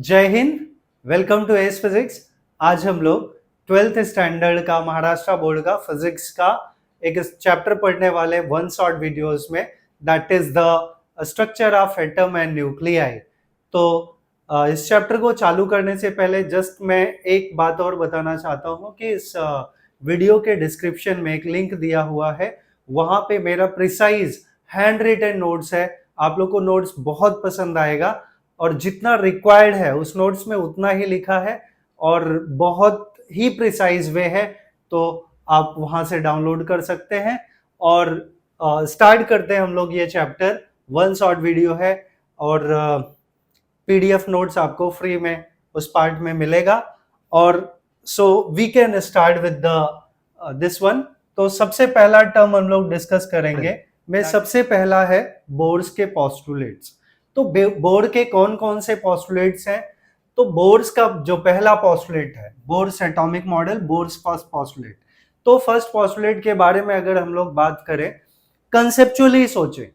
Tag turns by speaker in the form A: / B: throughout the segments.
A: जय हिंद। Welcome to S Physics. आज हम लोग 12th स्टैंडर्ड का महाराष्ट्र बोर्ड का फिजिक्स का एक चैप्टर पढ़ने वाले वन शॉर्ट वीडियोस में, that is the structure of atom and nuclei. तो इस चैप्टर को चालू करने से पहले जस्ट मैं एक बात और बताना चाहता हूँ कि इस वीडियो के डिस्क्रिप्शन में एक लिंक दिया हुआ है, वहां पे मेरा प्रिसाइज हैंड रिटन नोट्स है। आप लोग को नोट्स बहुत पसंद आएगा और जितना रिक्वायर्ड है उस नोट्स में उतना ही लिखा है और बहुत ही प्रिसाइज वे है, तो आप वहां से डाउनलोड कर सकते हैं। और स्टार्ट करते हैं हम लोग ये चैप्टर। वन शॉर्ट वीडियो है और पीडीएफ नोट्स आपको फ्री में उस पार्ट में मिलेगा। और so we can start with the this one. तो सबसे पहला टर्म हम लोग डिस्कस करेंगे में सबसे पहला है बोर्स के पोस्टुलेट्स। तो बोर के कौन कौन से पोस्टुलेट्स हैं? तो बोर्स का जो पहला पोस्टुलेट है, Bohr's atomic model, Bohr's first postulate. तो फर्स्ट पोस्टुलेट के बारे में अगर हम लोग बात करें, कंसेप्चुअली सोचें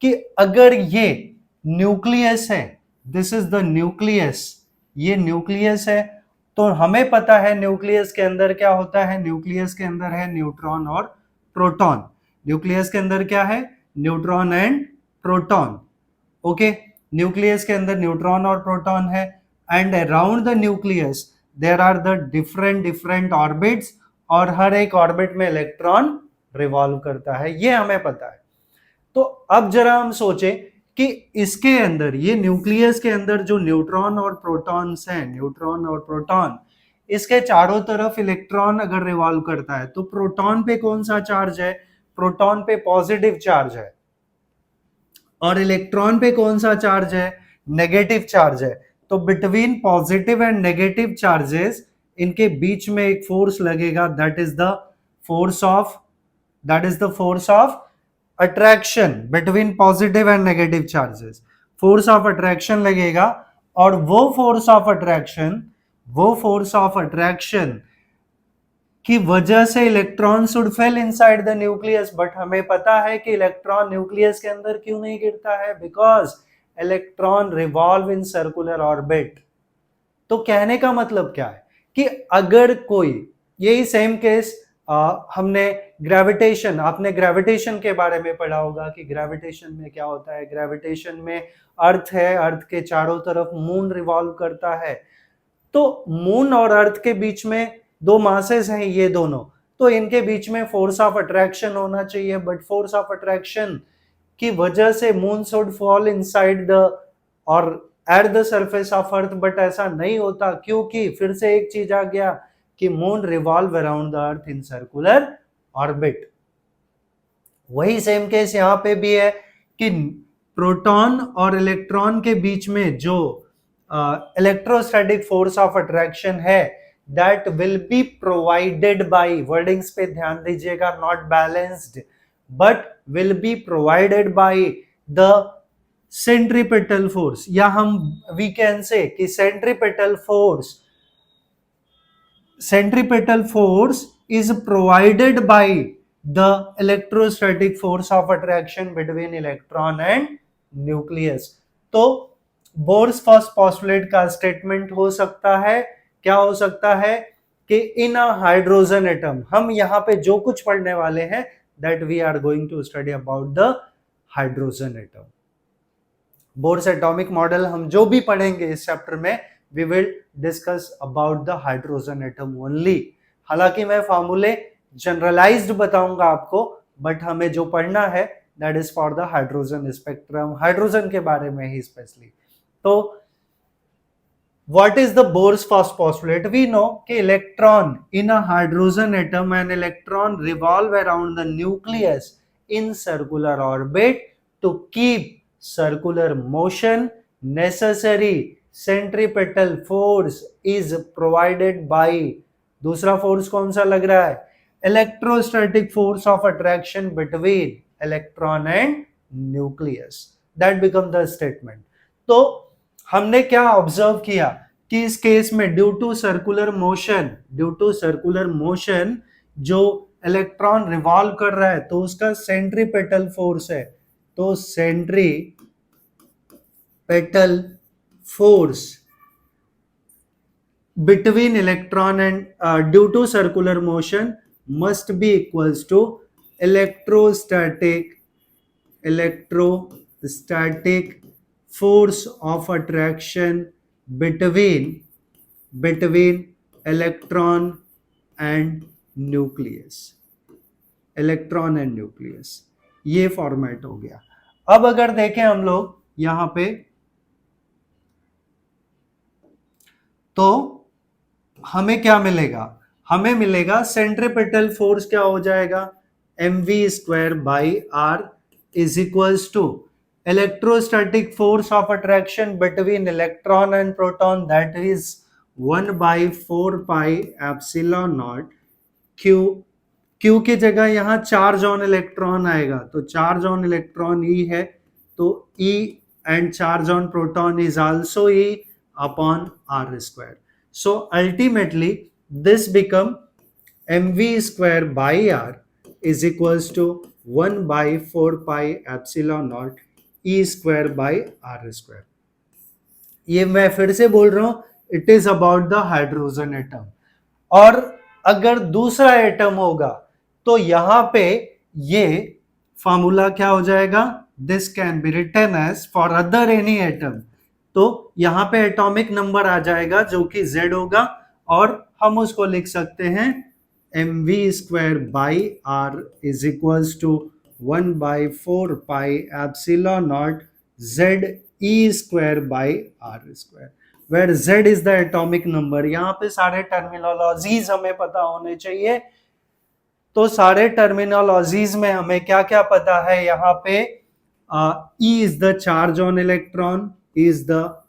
A: कि अगर ये न्यूक्लियस है, दिस इज द न्यूक्लियस, ये न्यूक्लियस है, तो हमें पता है न्यूक्लियस के अंदर क्या होता है। न्यूक्लियस के अंदर है न्यूट्रॉन और प्रोटॉन। न्यूक्लियस के अंदर क्या है? Neutron and proton. Okay, nucleus के अंदर न्यूट्रॉन और प्रोटॉन है and around the nucleus there are the different orbits, और हर एक ऑर्बिट में इलेक्ट्रॉन रिवॉल्व करता है, ये हमें पता है। तो अब जरा हम सोचें कि इसके अंदर, ये न्यूक्लियस के अंदर जो न्यूट्रॉन और प्रोटॉन्स हैं, न्यूट्रॉन और प्रोटॉन, इसके चारों तरफ इलेक्ट्रॉन अगर रिवॉल्व करता है तो प्रोटॉन पे कौन सा चार्ज है? प्रोटॉन पे पॉजिटिव चार्ज है। और इलेक्ट्रॉन पे कौन सा चार्ज है? नेगेटिव चार्ज है। तो between positive and negative charges, इनके बीच में एक फोर्स लगेगा, that is the force of attraction between positive and negative charges. Force of attraction लगेगा और वो फोर्स ऑफ अट्रैक्शन की वजह से electron should fail inside the nucleus. But हमें पता है कि इलेक्ट्रॉन न्यूक्लियस के अंदर क्यों नहीं गिरता है? Because electron revolve in circular orbit. तो कहने का मतलब क्या है कि अगर कोई, यही सेम केस हमने ग्रेविटेशन, आपने ग्रेविटेशन के बारे में पढ़ा होगा कि ग्रेविटेशन में क्या होता है। ग्रेविटेशन में अर्थ है, अर्थ के चारों तरफ मून रिवॉल्व करता है। तो मून और अर्थ के बीच में दो मासेस हैं, ये दोनों, तो इनके बीच में फोर्स ऑफ अट्रैक्शन होना चाहिए। बट फोर्स ऑफ अट्रैक्शन की वजह से moon should fall inside the और at the surface of earth, but ऐसा नहीं होता क्योंकि फिर से एक चीज आ गया कि moon revolve around the earth in circular orbit. वही सेम केस यहां पे भी है कि प्रोटॉन और इलेक्ट्रॉन के बीच में जो इलेक्ट्रोस्टैटिक फोर्स ऑफ अट्रैक्शन है, that will be provided by, wordings पे ध्यान दीजिएगा, not balanced but will be provided by the centripetal force, या हम वी कैन से कि centripetal force is provided by the electrostatic force of attraction between electron and nucleus. तो Bohr's first postulate का statement हो सकता है, क्या हो सकता है कि इन अ हाइड्रोजन एटम, हम यहां पे जो कुछ पढ़ने वाले हैं that we are going to study about the hydrogen atom. Bohr's atomic model हम जो भी पढ़ेंगे इस चैप्टर में, we will discuss about the hydrogen atom only. हालांकि मैं फॉर्मूले जनरलाइज्ड बताऊंगा आपको, बट हमें जो पढ़ना है that is for the hydrogen spectrum, hydrogen के बारे में ही स्पेशली। तो what is the Bohr's first postulate? We know कि electron in a hydrogen atom, an electron revolve around the nucleus in circular orbit to keep circular motion. Necessary centripetal force is provided by, दूसरा force कौन सा लग रहा है? Electrostatic force of attraction between electron and nucleus. That become the statement. तो हमने क्या observe किया कि इस केस में ड्यू टू सर्कुलर मोशन जो इलेक्ट्रॉन रिवॉल्व कर रहा है तो उसका सेंट्रीपेटल फोर्स है। तो centripetal force between electron and due to circular motion must be equals to electrostatic force of attraction between electron and nucleus, electron and nucleus, ये format हो गया। अब अगर देखें हम लोग यहां पे, तो हमें क्या मिलेगा, हमें मिलेगा सेंट्रीपिटल फोर्स क्या हो जाएगा, mv² by r is equals to electrostatic force of attraction between electron and proton, that is 1/4 pi epsilon naught q। q की जगह यहां चार्ज ऑन इलेक्ट्रॉन आएगा, तो चार्ज ऑन इलेक्ट्रॉन E है, तो E and charge on proton is also E upon r square. So ultimately this become mv² by r is equals to 1/4 pi epsilon naught E² by r square। ये मैं फिर से बोल रहा हूं, it is about the hydrogen atom. और अगर दूसरा एटम होगा तो यहां पे ये फॉर्मूला क्या हो जाएगा, this can be written as for other any atom, तो यहां पे एटॉमिक नंबर आ जाएगा जो कि Z होगा, और हम उसको लिख सकते हैं mv² by r is equals to 1/4 pi epsilon naught ZE² by r², where Z is the atomic number. यहाँ पे सारे टर्मिनोलॉजीज हमें पता होने चाहिए, तो सारे टर्मिनोलॉजीज में हमें क्या क्या पता है, यहाँ पे E is the charge on electron, is the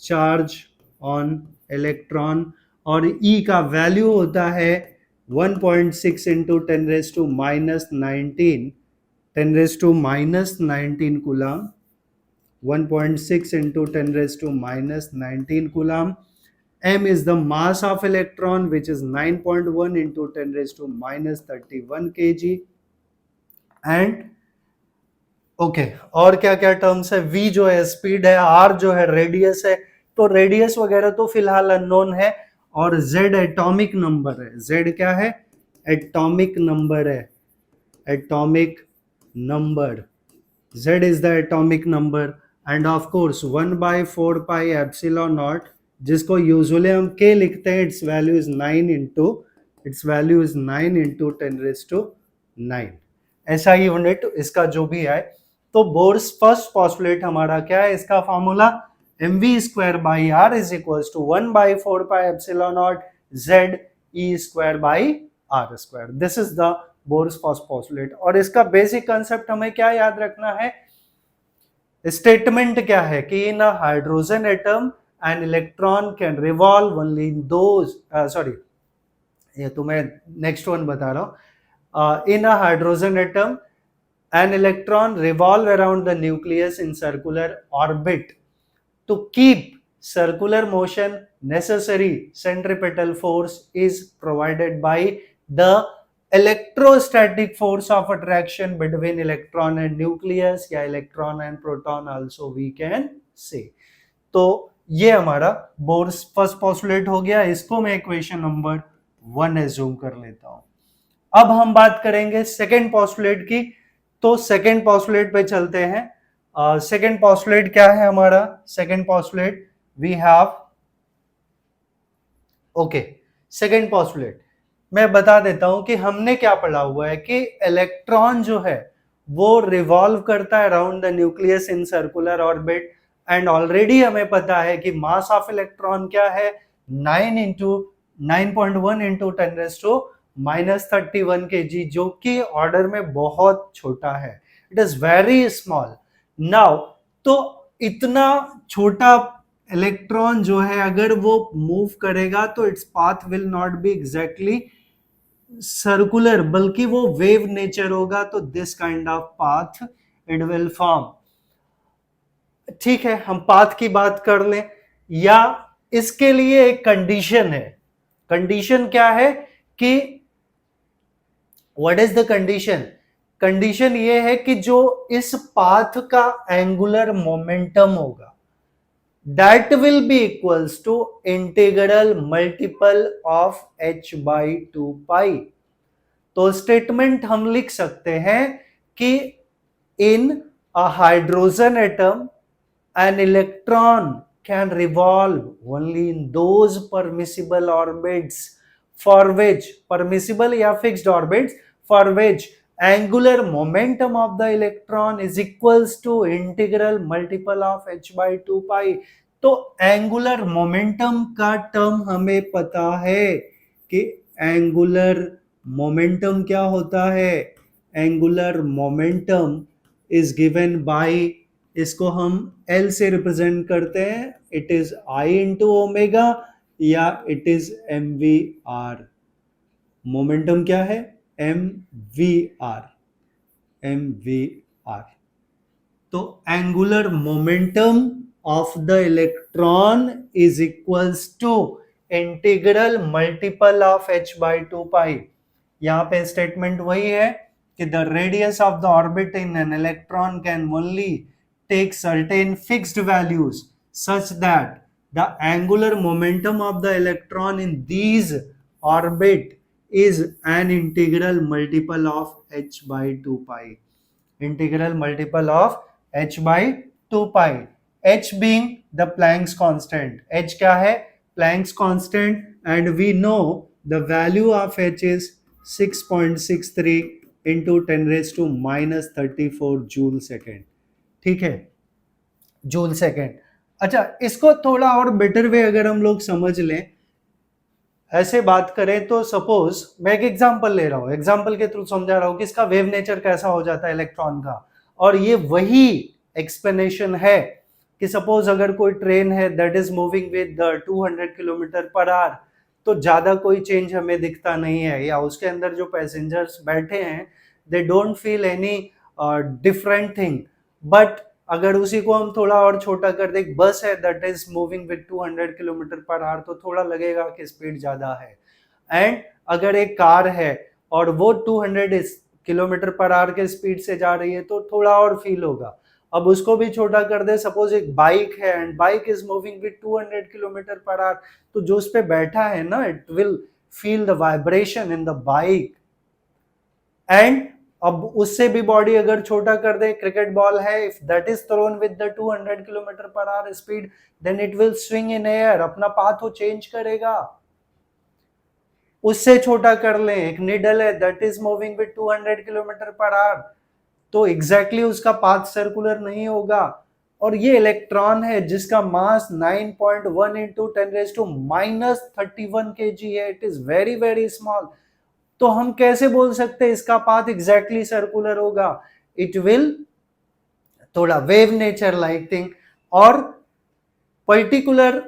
A: charge on electron, और E का वैल्यू होता है 1.6 into 10⁻⁻19 10⁻⁻19 coulomb, 1.6 into 10⁻⁻19 coulomb। M is the mass of electron, which is 9.1 into 10⁻31 kg। and okay और क्या क्या टर्म्स है, V जो है स्पीड है, R जो है रेडियस है, तो रेडियस वगैरह तो फिलहाल अननोन है, और Z एटॉमिक नंबर है। Z क्या है, एटॉमिक नंबर है, atomic number, Z is the atomic number, and of course 1/4 pi epsilon naught, जिसको यूजुअली हम K लिखते हैं, its value is 9 into 10⁻9 ऐसा ही यूनिट इसका जो भी है। तो बोर्स फर्स्ट पॉस्टुलेट हमारा क्या है, इसका formula mv² by r is equals to 1/4 pi epsilon naught ZE² by r²। This is the Bohr's first postulate. और इसका बेसिक कंसेप्ट हमें क्या याद रखना है, स्टेटमेंट क्या है कि in a hydrogen atom an electron can revolve only in those, sorry ये तो मैं नेक्स्ट वन बता रहा हूं, in a hydrogen atom an electron revolve around the nucleus in circular orbit to keep circular motion necessary centripetal force is provided by the electrostatic force of attraction between electron and nucleus, या electron and proton also we can say। तो ये हमारा bourse first postulate हो गया, इसको मैं equation number 1 assume कर लेता हूं। अब हम बात करेंगे सेकेंड पॉस्टुलेट की, तो सेकेंड पॉस्टुलेट पे चलते हैं। सेकेंड पॉस्टुलेट क्या है हमारा, second postulate we have, okay second postulate मैं बता देता हूं कि हमने क्या पढ़ा हुआ है कि इलेक्ट्रॉन जो है वो रिवॉल्व करता है around the nucleus in circular orbit, and already हमें पता है कि मास ऑफ इलेक्ट्रॉन क्या है, 9.1 इंटू 10⁻31 kg, जो कि ऑर्डर में बहुत छोटा है, it is very small. Now तो इतना छोटा इलेक्ट्रॉन जो है अगर वो मूव करेगा तो its path will not be exactly circular, बल्कि वो वेव नेचर होगा, तो this kind of path it will form. ठीक है, हम पाथ की बात कर लें, या इसके लिए एक कंडीशन है। कंडीशन क्या है कि what is the condition, condition ये है कि जो इस पाथ का एंगुलर मोमेंटम होगा, that will be equals to integral multiple of h by 2 pi. तो स्टेटमेंट हम लिख सकते हैं कि in a hydrogen atom an electron can revolve only in those permissible orbits for which permissible या fixed orbits for which angular momentum of the electron is equals to integral multiple of h by 2 pi. तो angular momentum का term हमें पता है कि angular momentum क्या होता है. angular momentum is given by, इसको हम L से रिप्रेजेंट करते हैं, it is I into omega या इट इज mvr. मोमेंटम क्या है? mvr. mvr. तो angular momentum of the electron is equals to integral multiple of h by 2 pi. यहां पे स्टेटमेंट वही है कि the radius of the orbit in an electron can only take certain fixed values such that the angular momentum of the electron in these orbit is an integral multiple of h by 2 pi. Integral multiple of h by 2 pi. h being the Planck's constant. h क्या है? Planck's constant, and we know the value of h is 6.63 into 10 raised to minus 34 joule second. ठीक है, joule second. अच्छा, इसको थोड़ा और better way अगर हम लोग समझ लें, ऐसे बात करें तो सपोज मैं एक एग्जांपल ले रहा हूं, एग्जांपल के थ्रू समझा रहा हूं कि इसका वेव नेचर कैसा हो जाता है इलेक्ट्रॉन का. और ये वही एक्सप्लेनेशन है कि सपोज अगर कोई ट्रेन है that is moving with 200 kilometre per hour, तो ज्यादा कोई चेंज हमें दिखता नहीं है, या उसके अंदर जो पैसेंजर्स बैठे हैं they don't feel any different thing. But अगर उसी को हम थोड़ा और छोटा कर दे, बस है that is moving with 200 kilometre per hour, तो थोड़ा लगेगा कि स्पीड ज्यादा है. एंड अगर एक कार है और वो 200 किलोमीटर पर आवर के स्पीड से जा रही है तो थोड़ा और फील होगा. अब उसको भी छोटा कर दे, सपोज एक बाइक है and bike is moving with 200 kilometre per hour, तो जो उस पे बैठा है ना, it will feel the vibration in the bike. And अब उससे भी बॉडी अगर छोटा कर दे, क्रिकेट बॉल है, if that is thrown with the 200 kilometre per hour speed, then it will swing in air, अपना पाथ वो चेंज करेगा. उससे छोटा कर ले, एक निडल है that is moving with 200 kilometre per hour, तो एग्जैक्टली उसका पाथ सर्कुलर नहीं होगा. और ये इलेक्ट्रॉन है जिसका mass 9.1 into 10 raise to minus 31 kg है, it is very very small. तो हम कैसे बोल सकते हैं इसका पाथ एग्जैक्टली सर्कुलर होगा? इट विल थोड़ा वेव नेचर लाइक थिंग. और पर्टिकुलर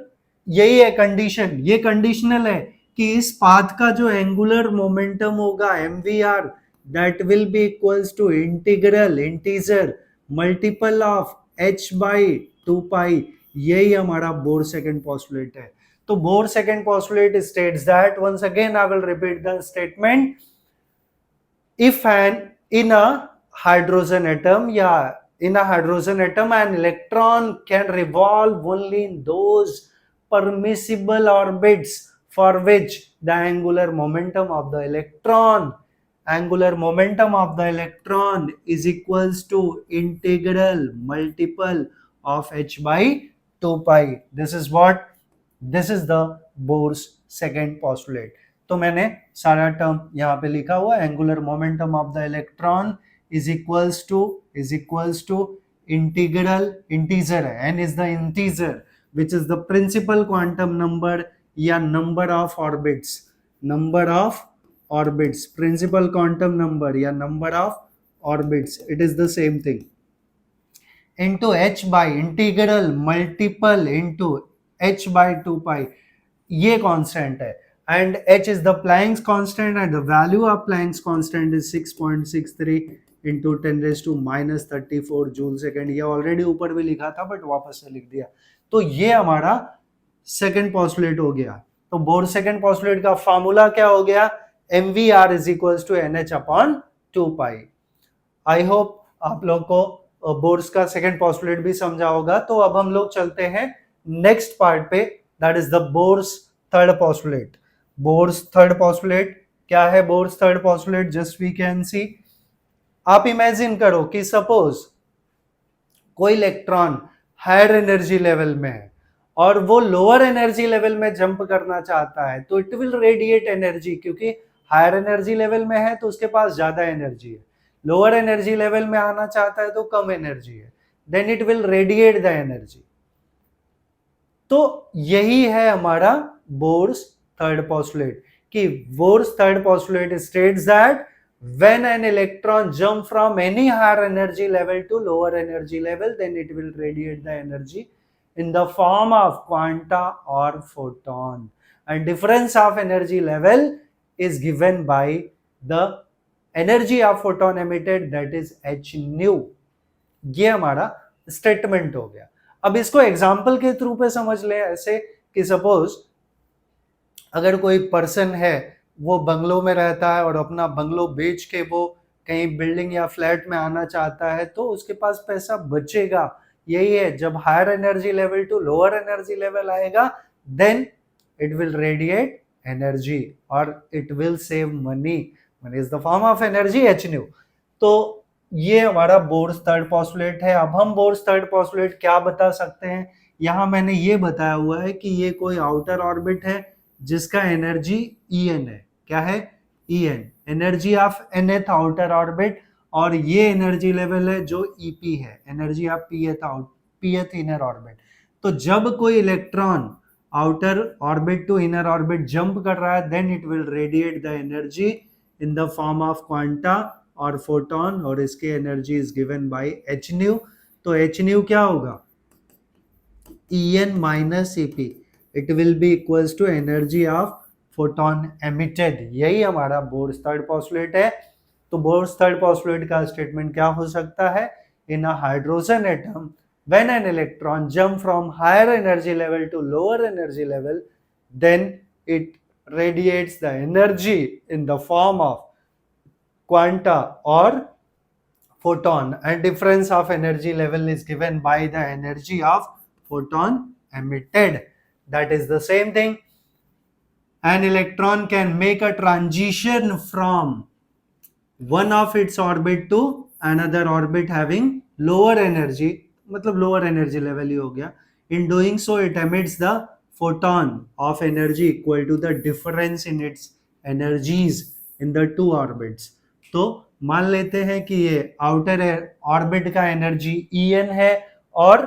A: यही है कंडीशन, ये कंडीशनल है कि इस पाथ का जो एंगुलर मोमेंटम होगा mvr, that will be equals to integral integer multiple of h by 2 pi. यही हमारा बोर सेकंड पोस्टुलेट है. तो bore second postulate states that, once again I will repeat the statement, if in a hydrogen atom, in a hydrogen atom an electron can revolve only in those permissible orbits for which the angular momentum of the electron is equals to integral multiple of h by 2 pi. This is the Bohr's second postulate. तो मैंने सारा term यहाँ पे लिखा हुआ, angular momentum of the electron is equals to integer है, n is the integer which is the principal quantum number या number of orbits, principal quantum number या number of orbits, it is the same thing, into h by integral multiple into h by 2 pi. ये constant है and h is the Planck's constant and the value of Planck's constant is 6.63 into 10 raised to minus 34 joule second. ये already ऊपर भी लिखा था but वापस से लिख दिया. तो ये हमारा सेकेंड पोस्टुलेट हो गया. तो बोर सेकेंड पोस्टुलेट का फॉर्मूला क्या हो गया? mvr is equals to nh upon 2 pi. I hope आप लोग को बोर्स का सेकेंड पोस्टुलेट भी समझा होगा. तो अब हम लोग चलते हैं नेक्स्ट पार्ट पे, that is the Bohr's third postulate. Bohr's third postulate क्या है? Bohr's third postulate just we can see, आप इमेजिन करो कि सपोज कोई इलेक्ट्रॉन हायर एनर्जी लेवल में है और वो लोअर एनर्जी लेवल में जंप करना चाहता है, तो इट विल रेडिएट एनर्जी, क्योंकि हायर एनर्जी लेवल में है तो उसके पास ज्यादा एनर्जी है. लोअर एनर्जी लेवल में आना चाहता है तो कम एनर्जी है, then it will radiate the energy. तो यही है हमारा बोर्स थर्ड पॉस्टुलेट, कि Bohr's third postulate states that when an electron jump from any higher energy level to lower energy level, then it will radiate the energy in the form of quanta or photon, and difference of energy level is given by the energy of photon emitted, that is h nu. ये हमारा statement हो गया. अब इसको example के through पे समझ ले, ऐसे कि सपोज अगर कोई पर्सन है, वो बंगलो में रहता है और अपना बंगलो बेच के वो कहीं बिल्डिंग या फ्लैट में आना चाहता है, तो उसके पास पैसा बचेगा. यही है, जब higher energy level to lower energy level आएगा, then it will radiate energy और it will save money. Money is the form of energy h nu. तो ये हमारा बोर्स थर्ड पॉस्टुलेट है. अब हम बोर्स थर्ड पॉस्टुलेट क्या बता सकते हैं? यहाँ मैंने ये बताया हुआ है कि ये कोई आउटर ऑर्बिट है जिसका एनर्जी En है. क्या है? En, energy of nth outer orbit, और ये एनर्जी लेवल है जो Ep है, energy of pth inner orbit. तो जब कोई electron outer orbit to inner orbit jump कर रहा है, then it will radiate the energy in the form of quanta और फोटोन, और इसकी energy is given by H nu. तो एच न्यू क्या होगा? En minus Ep, it will be equals to energy of photon emitted. यही हमारा Bohr's third postulate है. तो बोर्स थर्ड पॉस्टुलेट का स्टेटमेंट क्या हो सकता है? In a hydrogen atom, when an electron jump from higher energy level to lower energy level, then it radiates the energy in the form of quanta or photon, and difference of energy level is given by the energy of photon emitted. That is the same thing. An electron can make a transition from one of its orbit to another orbit having lower energy, मतलब lower energy level ही हो गया. In doing so, it emits the photon of energy equal to the difference in its energies in the two orbits. तो मान लेते हैं कि ये outer orbit का एनर्जी En है और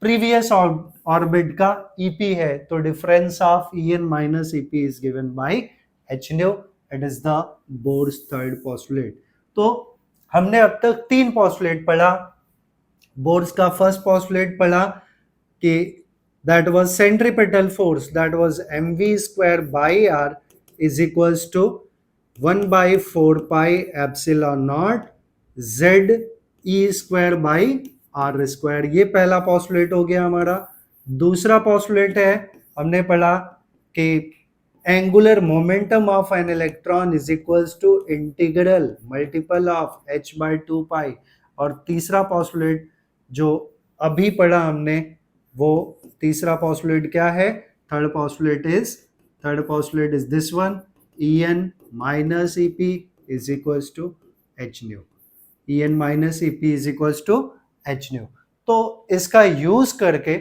A: प्रीवियस ऑर्बिट का Ep है, तो difference of En minus Ep is given by h nu. It is the Bohr's third postulate. तो हमने अब तक 3 पॉस्टुलेट पढ़ा. बोर्स का फर्स्ट पॉस्टुलेट पढ़ा कि that was centripetal force, that was mv square by r is equals to 1 by 4 pi epsilon naught z e square by R square. ये पहला पॉस्टुलेट हो गया हमारा. दूसरा पॉस्टुलेट है, हमने पढ़ा कि angular momentum of an electron is equals to integral multiple of h by 2 pi. और तीसरा पॉस्टुलेट जो अभी पढ़ा हमने, वो तीसरा पॉस्टुलेट क्या है? Third postulate is this one, En minus Ep is equals to h nu. En minus Ep is equals to h nu. तो इसका यूज करके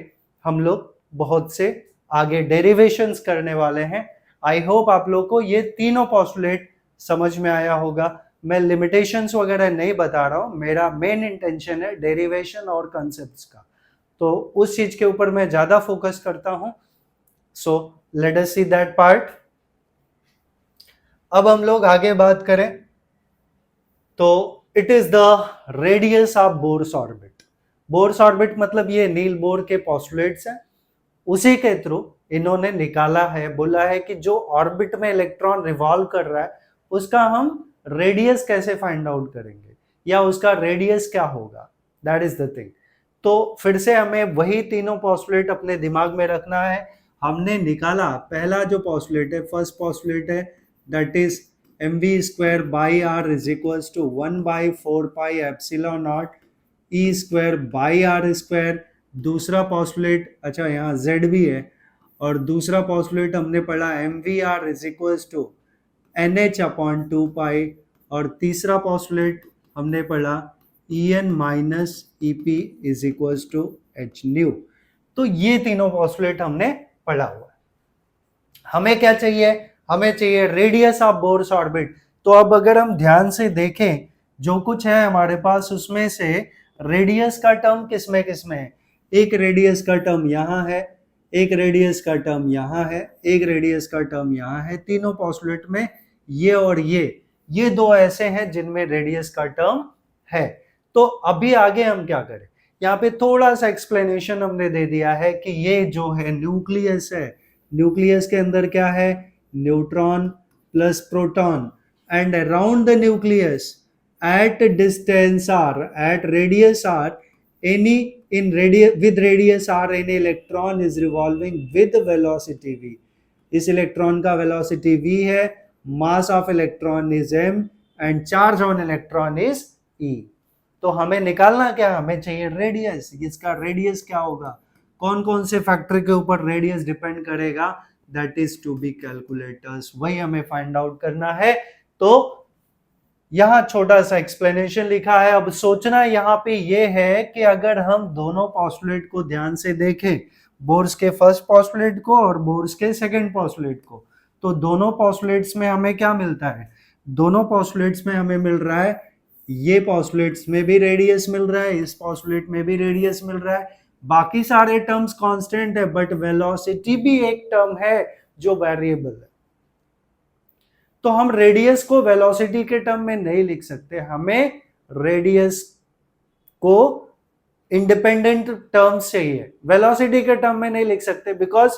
A: हम लोग बहुत से आगे डेरिवेशंस करने वाले हैं. आई होप आप लोग को ये तीनों पॉस्टुलेट समझ में आया होगा. मैं लिमिटेशंस वगैरह नहीं बता रहा हूँ, मेरा मेन इंटेंशन है डेरिवेशन और कंसेप्ट्स का, तो उस चीज के ऊपर मैं ज्यादा फोकस करता हूँ. So let us see that part. अब हम लोग आगे बात करें तो it is the radius of Bohr's orbit. Bohr's orbit मतलब ये नील बोर के पॉस्टुलेट्स हैं, उसी के थ्रू इन्होंने निकाला है, बोला है कि जो ऑर्बिट में इलेक्ट्रॉन रिवॉल्व कर रहा है उसका हम रेडियस कैसे फाइंड आउट करेंगे, या उसका रेडियस क्या होगा, दैट इज द थिंग. तो फिर से हमें वही तीनों पॉस्टुलेट अपने दिमाग में रखना है. हमने निकाला पहला जो पॉस्टुलेट है, फर्स्ट पॉस्टुलेट है, that is mv square by r is equals to 1 by 4 pi epsilon naught e square by r square. दूसरा पॉस्टुलेट, अच्छा यहाँ Z भी है, और दूसरा पॉस्टुलेट हमने पढ़ा MVR is equals to NH upon 2 pi, और तीसरा पॉस्टुलेट हमने पढ़ा En minus EP is equals to H nu. तो ये तीनों पॉस्टुलेट हमने पढ़ा हुआ है। हमें क्या चाहिए? हमें चाहिए रेडियस ऑफ बोर्स ऑर्बिट। तो अब अगर हम ध्यान से देखें जो कुछ है हमारे पास, उसमें से रेडियस का टर्म किसमें किसमें है? एक रेडियस का टर्म यहाँ है, एक रेडियस का टर्म यहाँ है, एक रेडियस का टर्म यहाँ है। तीनों पॉस्टुलेट में ये और ये दो ऐसे हैं जिनमें रेडियस का टर्म है। तो अभी आगे हम क्या करें? यहाँ पे थोड़ा सा एक्सप्लेनेशन हमने दे दिया है कि ये जो है न्यूक्लियस है, न्यूक्लियस के अंदर क्या है? Neutron plus proton, and around the nucleus at distance r, at radius r, with radius r any electron is revolving with velocity v. इस इलेक्ट्रॉन का वेलोसिटी v है, मास of electron is m, and charge on electron is e। तो हमें निकालना क्या? हमें चाहिए radius. इसका रेडियस क्या होगा? कौन कौन से फैक्टर के ऊपर रेडियस डिपेंड करेगा? That is to be calculators, वही हमें फाइंड आउट करना है। तो यहां छोटा सा एक्सप्लेनेशन लिखा है। अब सोचना यहां पे ये है कि अगर हम दोनों पॉस्टुलेट को ध्यान से देखें, बोर्स के फर्स्ट पॉस्टुलेट को और बोर्स के सेकंड पॉस्टुलेट को, तो दोनों पॉस्टुलेट्स में हमें क्या मिलता है? दोनों पॉस्टुलेट्स में हमें मिल रहा है, ये पॉस्टुलेट्स में भी रेडियस मिल रहा है, इस पॉस्टुलेट में भी रेडियस मिल रहा है। बाकी सारे टर्म्स कांस्टेंट है, बट वेलोसिटी भी एक टर्म है जो वेरिएबल है। तो हम रेडियस को वेलोसिटी के टर्म में नहीं लिख सकते, हमें रेडियस को इंडिपेंडेंट टर्म्स चाहिए, वेलोसिटी के टर्म में नहीं लिख सकते, बिकॉज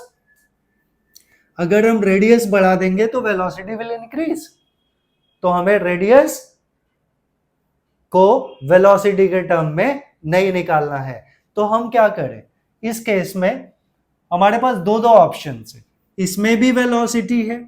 A: अगर हम रेडियस बढ़ा देंगे तो वेलोसिटी विल इंक्रीज। तो हमें रेडियस को वेलोसिटी के टर्म में नहीं निकालना है। तो हम क्या करें? इस केस में हमारे पास दो ऑप्शन है, इसमें भी वेलोसिटी है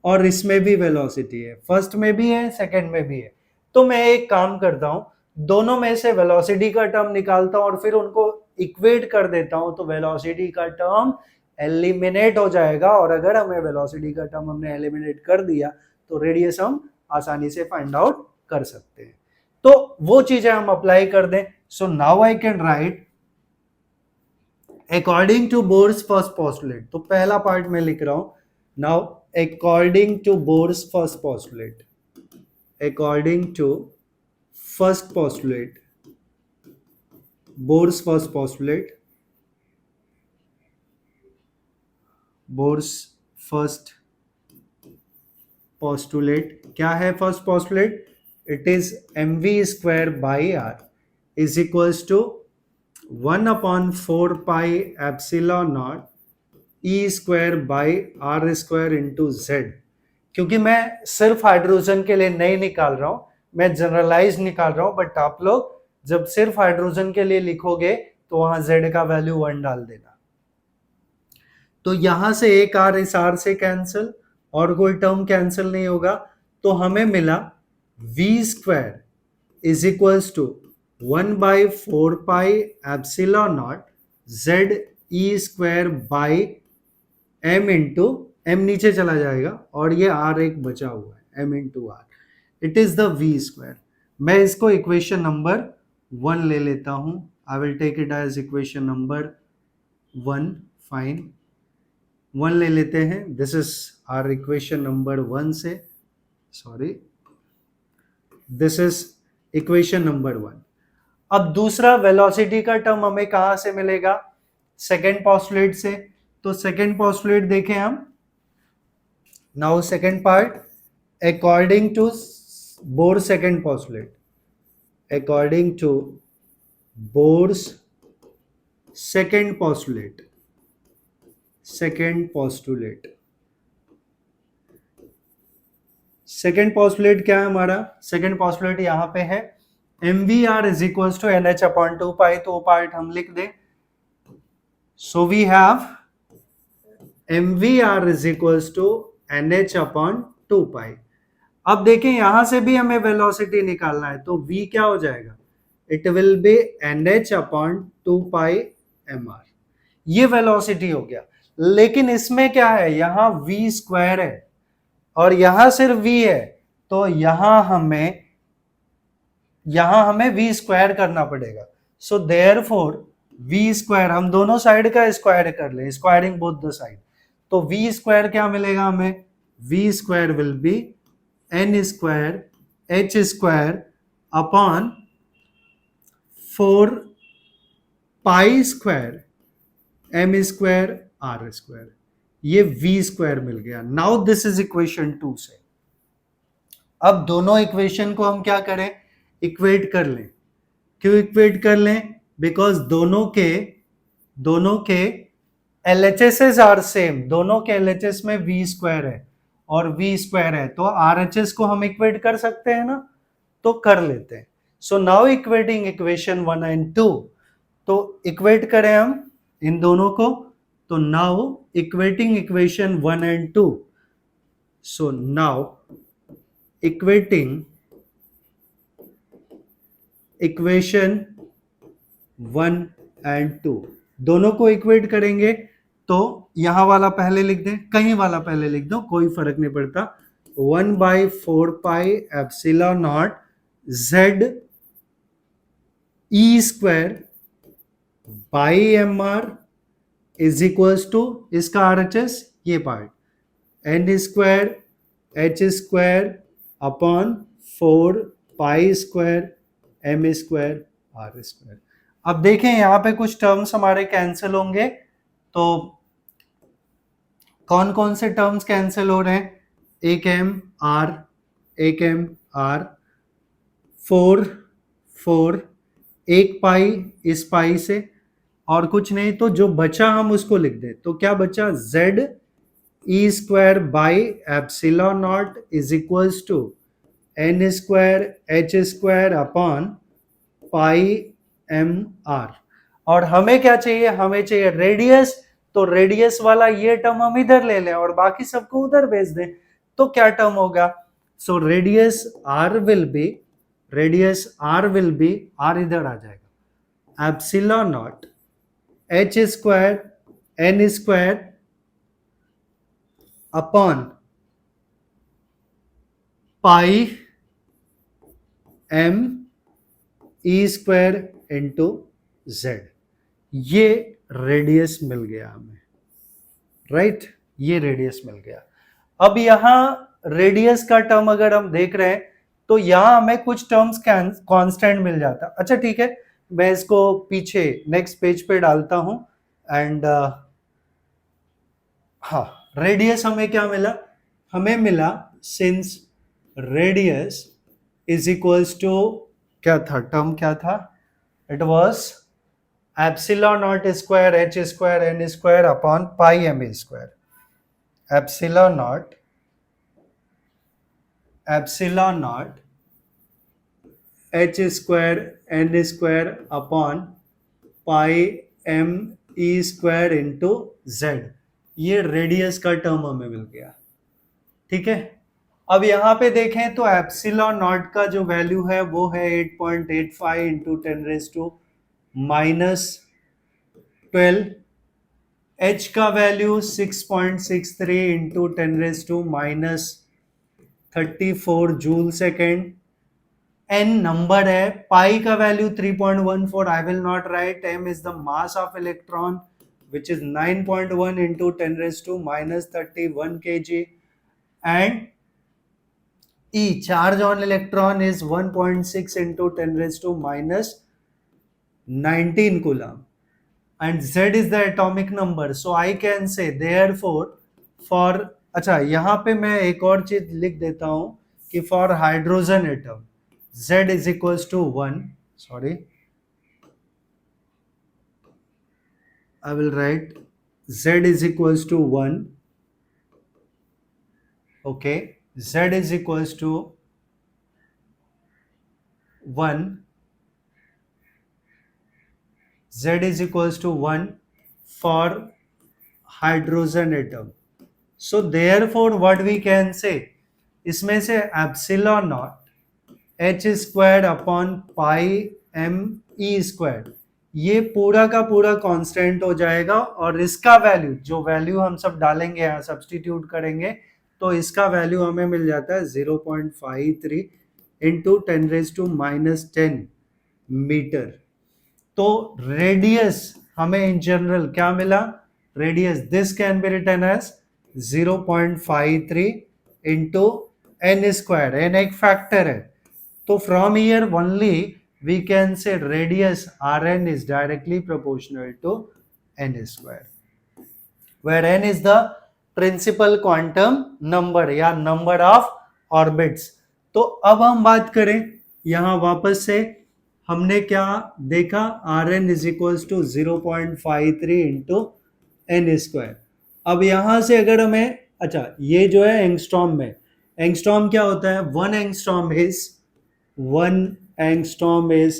A: और इसमें भी वेलोसिटी है, फर्स्ट में भी है, सेकंड में भी है। तो मैं एक काम करता हूं, दोनों में से वेलोसिटी का टर्म निकालता हूं और फिर उनको इक्वेट कर देता हूं, तो वेलोसिटी का टर्म एलिमिनेट हो जाएगा। और अगर हमें वेलोसिटी का टर्म हमने एलिमिनेट कर दिया तो रेडियस हम आसानी से फाइंड आउट कर सकते हैं। तो वो चीजें हम अप्लाई कर दें। So now I can write according to Bohr's first postulate. तो पहला पार्ट में लिख रहा हूं, now according to Bohr's first postulate, according to first postulate, Bohr's first postulate, Bohr's first postulate क्या है? First postulate, it is mv square by r is equals to 1 upon 4 pi epsilon naught E square by R square into Z. क्योंकि मैं सिर्फ hydrogen के लिए नहीं निकाल रहा हूं, मैं जनरलाइज निकाल रहा हूं, बट आप लोग जब सिर्फ हाइड्रोजन के लिए लिखोगे तो वहां जेड का वैल्यू 1 डाल देना। तो यहां से एक आर इस आर से कैंसिल, और कोई टर्म कैंसिल नहीं होगा। तो हमें मिला v square is equals to 1 by 4 pi epsilon naught Z E square by m into M नीचे चला जाएगा और ये r एक बचा हुआ है, m into R, it is the v square. मैं इसको इक्वेशन नंबर 1 ले लेता हूं, I will take it as equation number 1। Fine, 1 ले लेते हैं, this is our equation number 1 से, sorry, this is equation number 1। अब दूसरा वेलोसिटी का टर्म हमें कहां से मिलेगा? सेकेंड पोस्टुलेट से। तो सेकेंड पोस्टुलेट देखें हम, now second part, according to Bohr's second postulate, according to Bohr's second postulate, second postulate, second postulate क्या है हमारा? सेकेंड पोस्टुलेट यहां पे है mvr is equals to nh upon 2 pi. तो वो पार्ट हम लिख दें। So we have mvr is equals to nh upon 2 pi. अब देखें यहां से भी हमें वेलोसिटी निकालना है, तो v क्या हो जाएगा? It will B nh upon 2 pi mr, ये वेलोसिटी हो गया। लेकिन इसमें क्या है, यहां v स्क्वायर है और यहां सिर्फ v है, तो यहां हमें v स्क्वायर करना पड़ेगा। सो देयरफॉर v स्क्वायर, हम दोनों साइड का स्क्वायर कर ले, स्क्वायरिंग बोथ द साइड, तो v स्क्वायर क्या मिलेगा हमें, v square will be n square h square upon 4 pi square m square r square, ये v स्क्वायर मिल गया। नाउ दिस इज इक्वेशन 2 से। अब दोनों इक्वेशन को हम क्या करें, इक्वेट कर लें। क्यों इक्वेट कर लें, बिकॉज दोनों के LHS आर सेम, दोनों के LHS में v स्क्वायर है और v स्क्वायर है, तो RHS को हम इक्वेट कर सकते हैं ना, तो कर लेते हैं। So now equating equation 1 and 2, तो इक्वेट करें हम इन दोनों को, तो now equating equation 1 and 2, so now equating equation 1 and 2, दोनों को इक्वेट करेंगे, तो यहां वाला पहले लिख दें, कहीं वाला पहले लिख दो, कोई फर्क नहीं पड़ता। 1/4 pi epsilon naught z e square by M R is equals to, इसका RHS ये part, n square h square upon 4 pi square m square r square. अब देखें यहां पे कुछ टर्म्स हमारे कैंसिल होंगे, तो कौन कौन से टर्म्स कैंसिल हो रहे हैं, एक m r, एक m r, 4 एक पाई इस पाई से, और कुछ नहीं, तो जो बचा हम उसको लिख दे, तो क्या बचा, z e square by epsilon naught is equals to n square h square upon pi M R. और हमें क्या चाहिए, हमें चाहिए रेडियस, तो रेडियस वाला ये टर्म हम इधर ले लें और बाकी सबको उधर भेज दें, तो क्या टर्म होगा, so radius r will be, r इधर आ जाएगा, epsilon naught h square n square upon pi m e square into z, ये रेडियस मिल गया हमें, राइट, ये रेडियस मिल गया। अब यहां रेडियस का टर्म अगर हम देख रहे हैं, तो यहां हमें कुछ टर्म्स कांस्टेंट मिल जाता। अच्छा ठीक है, मैं इसको पीछे नेक्स्ट पेज पे डालता हूं, एंड हाँ, रेडियस हमें क्या मिला, हमें मिला since radius is equals to, क्या था टर्म, क्या था, it was epsilon naught square h square n square upon pi m square, epsilon naught h square n square upon pi m e square into z, ये radius का term हमें मिल गया। ठीक है, अब यहां पे देखें तो एप्सिलॉन नॉट का जो वैल्यू है वो है 8.85 इंटू 10⁻⁻12, h का value 6.63 into 10⁻34 joule second, n number है, पाई का value 3.14, I will not right, m is the mass of electron which is 9.1 into 10⁻31 kg, and E, charge on electron, is 1.6 into 10⁻19 coulomb, and Z is the atomic number, so I can say therefore for, अच्छा यहाँ पे मैं एक और चीज लिख देता हूँ कि for hydrogen atom Z is equals to 1, sorry, I will write Z is equals to 1, okay, Z is equals to 1, Z is equals to 1 for hydrogen atom. So therefore what we can say, इसमें से epsilon naught h square upon pi m e square, ये पूरा का पूरा constant हो जाएगा और इसका वैल्यू, जो वैल्यू हम सब डालेंगे यहाँ सब्स्टिट्यूट करेंगे, तो इसका वैल्यू हमें मिल जाता है 0.53 इंटू 10⁻⁻10 मीटर। तो रेडियस हमें इन जनरल क्या मिला? Radius this can be written as 0.53 into N square, N एक फैक्टर है, तो from here only we can say radius Rn is directly proportional to n square, where n is the principal quantum number या number of orbits। तो अब हम बात करें यहां वापस से, हमने क्या देखा? Rn is equals to 0.53 into n square। अब यहां से अगर हमें, अच्छा ये जो है एंगस्ट्रॉम में, एंगस्ट्रॉम क्या होता है? 1 angstrom is 1 angstrom is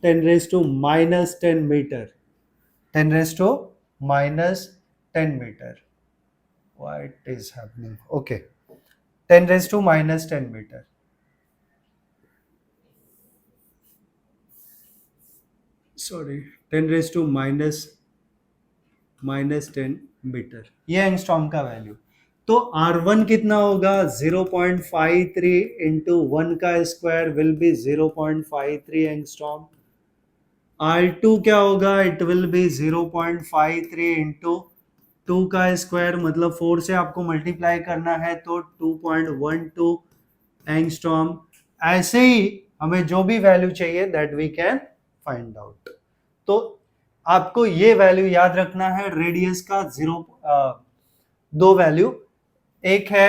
A: 10⁻⁻10 meter, 10⁻⁻10 meter. Why it is happening? Okay, 10⁻⁻10 meter. Sorry, 10⁻⁻10 metre, ये एंगस्ट्रॉम का वैल्यू। तो R1 कितना होगा? 0.53 इंटू 1 का square will be 0.53 angstrom. R2 क्या होगा? इट विल बी 0.53 इंटू 2 का स्क्वायर, मतलब 4 से आपको मल्टीप्लाई करना है तो 2.12 एंगस्ट्रॉम। ऐसे ही हमें जो भी वैल्यू चाहिए that we can find out. तो आपको ये वैल्यू याद रखना है रेडियस का, दो वैल्यू, एक है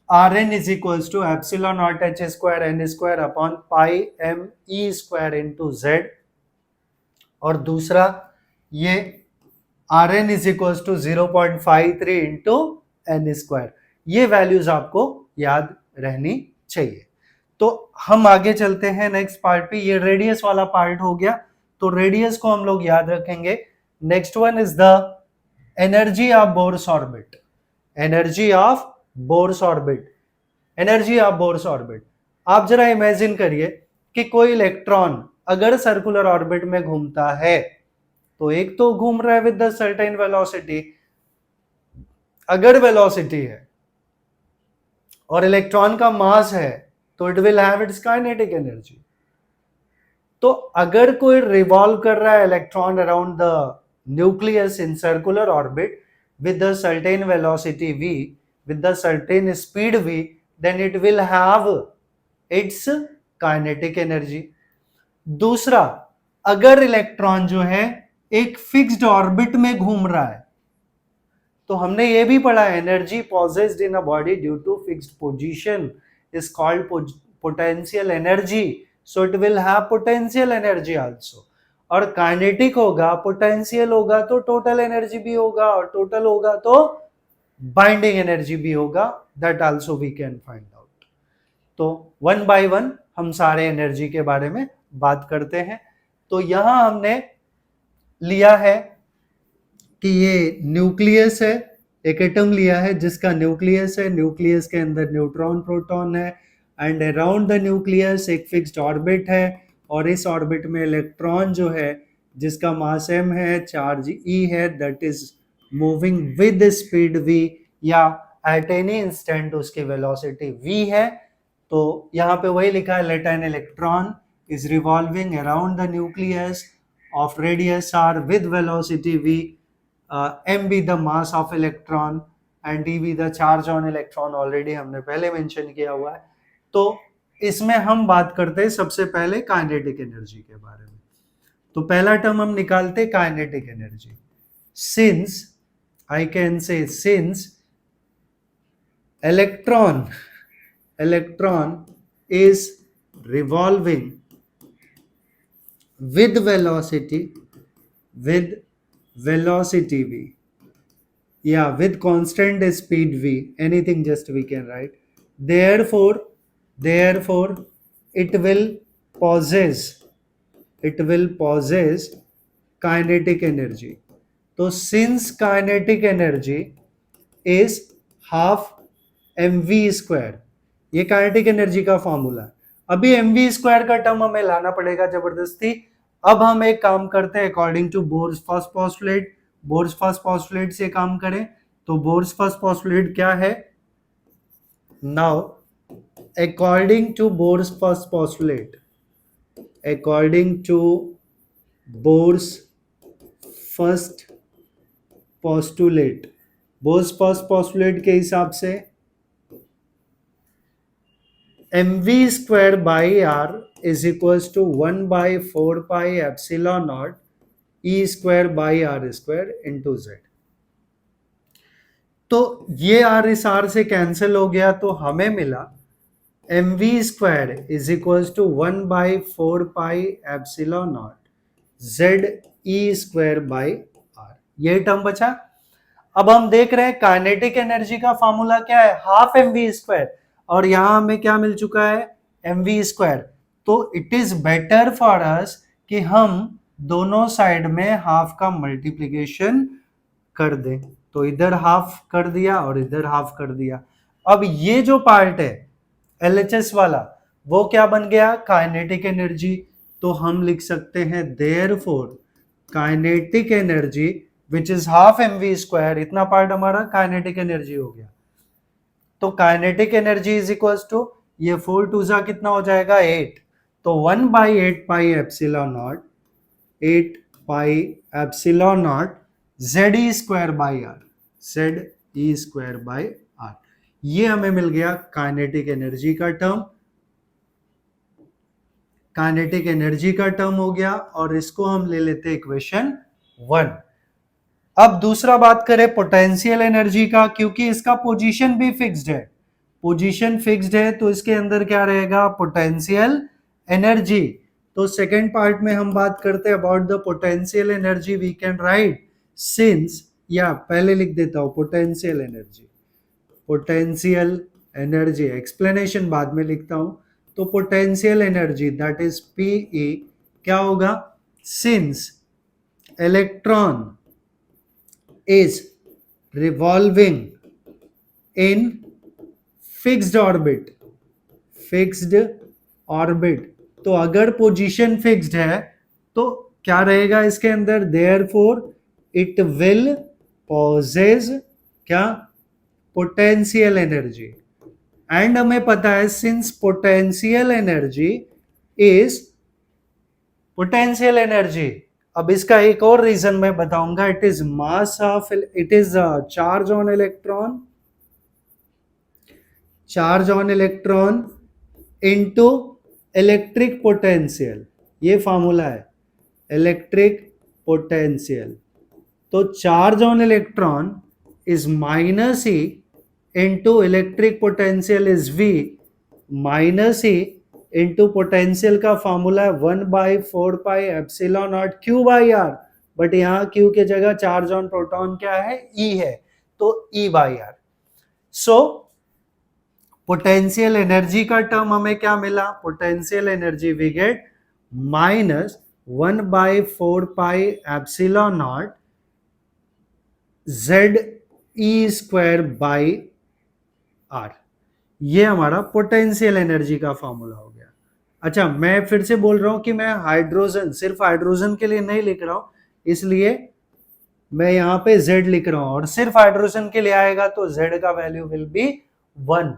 A: Rn is equals to epsilon naught H square N square upon pi M E square into Z, और दूसरा ये Rn is equals to 0.53 into N square. ये वैल्यूज आपको याद रहनी चाहिए। तो हम आगे चलते हैं नेक्स्ट पार्ट पे। ये रेडियस वाला पार्ट हो गया, तो रेडियस को हम लोग याद रखेंगे। Next one is the energy of Bohr's orbit. Energy of Bohr's orbit, energy of Bohr's orbit. आप जरा इमेजिन करिए कि कोई इलेक्ट्रॉन अगर सर्कुलर ऑर्बिट में घूमता है, तो एक तो घूम रहा है विद द सर्टेन वेलोसिटी, अगर वेलोसिटी है और इलेक्ट्रॉन का मास है तो it will have it's kinetic energy. तो अगर कोई रिवॉल्व कर रहा है electron around the nucleus in circular orbit with the certain velocity v, with the certain speed v, then it will have its kinetic energy। दूसरा, अगर electron जो है एक फिक्स्ड ऑर्बिट में घूम रहा है, तो हमने ये भी पढ़ा, energy possessed in a body due to fixed position is called potential energy, so it will have potential energy also. और काइनेटिक होगा, पोटेंशियल होगा तो टोटल एनर्जी भी होगा, और टोटल होगा तो बाइंडिंग एनर्जी भी होगा, that also we can find out. तो वन बाय वन हम सारे एनर्जी के बारे में बात करते हैं। तो यहां हमने लिया है कि ये न्यूक्लियस है, एक एटम लिया है जिसका न्यूक्लियस है, न्यूक्लियस के अंदर न्यूट्रॉन प्रोटॉन है, एंड अराउंड द न्यूक्लियस एक फिक्स्ड ऑर्बिट है, और इस ऑर्बिट में इलेक्ट्रॉन जो है जिसका मास m है, चार्ज E है, that is moving with speed v, या एट एनी इंस्टेंट उसकी वेलोसिटी v है। तो यहाँ पे वही लिखा है, let an electron is revolving around the nucleus of radius r with velocity v, m be the mass of electron and d be the charge on electron, already हमने पहले मेंशन किया हुआ है। तो इसमें हम बात करते हैं सबसे पहले काइनेटिक एनर्जी के बारे में। तो पहला टर्म हम निकालते kinetic energy. Since I can से, since electron is revolving with velocity v, yeah, with constant speed v, anything just we can write, therefore it will possess kinetic energy। तो since kinetic energy is half mv square, ये kinetic energy का formula. अभी mv square का term हमें लाना पड़ेगा जबरदस्ती, अब हम एक काम करते हैं according to Bohr's first postulate. Bohr's first postulate से काम करें तो बोर्स फर्स्ट पोस्टुलेट क्या है? Now according to Bohr's first postulate, according to Bohr's first postulate, Bohr's first postulate के हिसाब से mv square by r is equals to 1 by 4 pi epsilon naught e square by r square into z। तो ये r इस r से cancel हो गया तो हमें मिला mv square is equals to 1 by 4 pi epsilon naught z e square by r, ये टर्म बचा। अब हम देख रहे हैं काइनेटिक एनर्जी का फॉर्मूला क्या है? हाफ mv स्क्वायर, और यहां हमें क्या मिल चुका है? mv square. तो it is better for us कि हम दोनों साइड में हाफ का मल्टीप्लिकेशन कर दें। तो इधर हाफ कर दिया और इधर हाफ कर दिया। अब ये जो पार्ट है LHS वाला वो क्या बन गया? Kinetic energy. तो हम लिख सकते हैं therefore kinetic energy which is half mv square, इतना पार्ट हमारा काइनेटिक एनर्जी हो गया। तो kinetic energy is equal to, ये 4 2 जा कितना हो जाएगा? 8। तो 1 by 8 pi epsilon naught, 8 pi epsilon naught Z E square by R, Z E square by R. ये हमें मिल गया काइनेटिक एनर्जी का टर्म, काइनेटिक एनर्जी का टर्म हो गया, और इसको हम ले लेते हैं इक्वेशन 1। अब दूसरा बात करें पोटेंशियल एनर्जी का, क्योंकि इसका पोजीशन भी फिक्स्ड है। पोजीशन फिक्स्ड है तो इसके अंदर क्या रहेगा? Potential energy. तो सेकंड पार्ट में हम बात करते हैं about the potential energy. We can write since, या पहले लिख देता हूं potential energy, potential energy explanation बाद में लिखता हूं। तो potential energy that is PE क्या होगा? Since electron is revolving in fixed orbit, fixed orbit। तो अगर पोजीशन फिक्स्ड है तो क्या रहेगा इसके अंदर? therefore it will possess क्या? Potential energy. एंड हमें पता है since potential energy is potential energy. अब इसका एक और रीजन मैं बताऊंगा, it is mass of, it is charge on electron, charge on electron into electric potential. ये फॉर्मूला है इलेक्ट्रिक पोटेंशियल। तो charge on electron is minus E into electric potential is V minus E into potential का formula है 1 by 4 pi epsilon naught Q by are, but यहाँ Q के जगह charge on proton क्या है? E है, तो E by R. So potential energy का टर्म हमें क्या मिला? Potential energy we get minus 1 by 4 pi epsilon naught Z E square by R. ये हमारा पोटेंशियल एनर्जी का फॉर्मूला हो गया। अच्छा, मैं फिर से बोल रहा हूं कि मैं हाइड्रोजन, सिर्फ हाइड्रोजन के लिए नहीं लिख रहा हूं, इसलिए मैं यहां पे Z लिख रहा हूं, और सिर्फ हाइड्रोजन के लिए आएगा तो Z का value will be 1।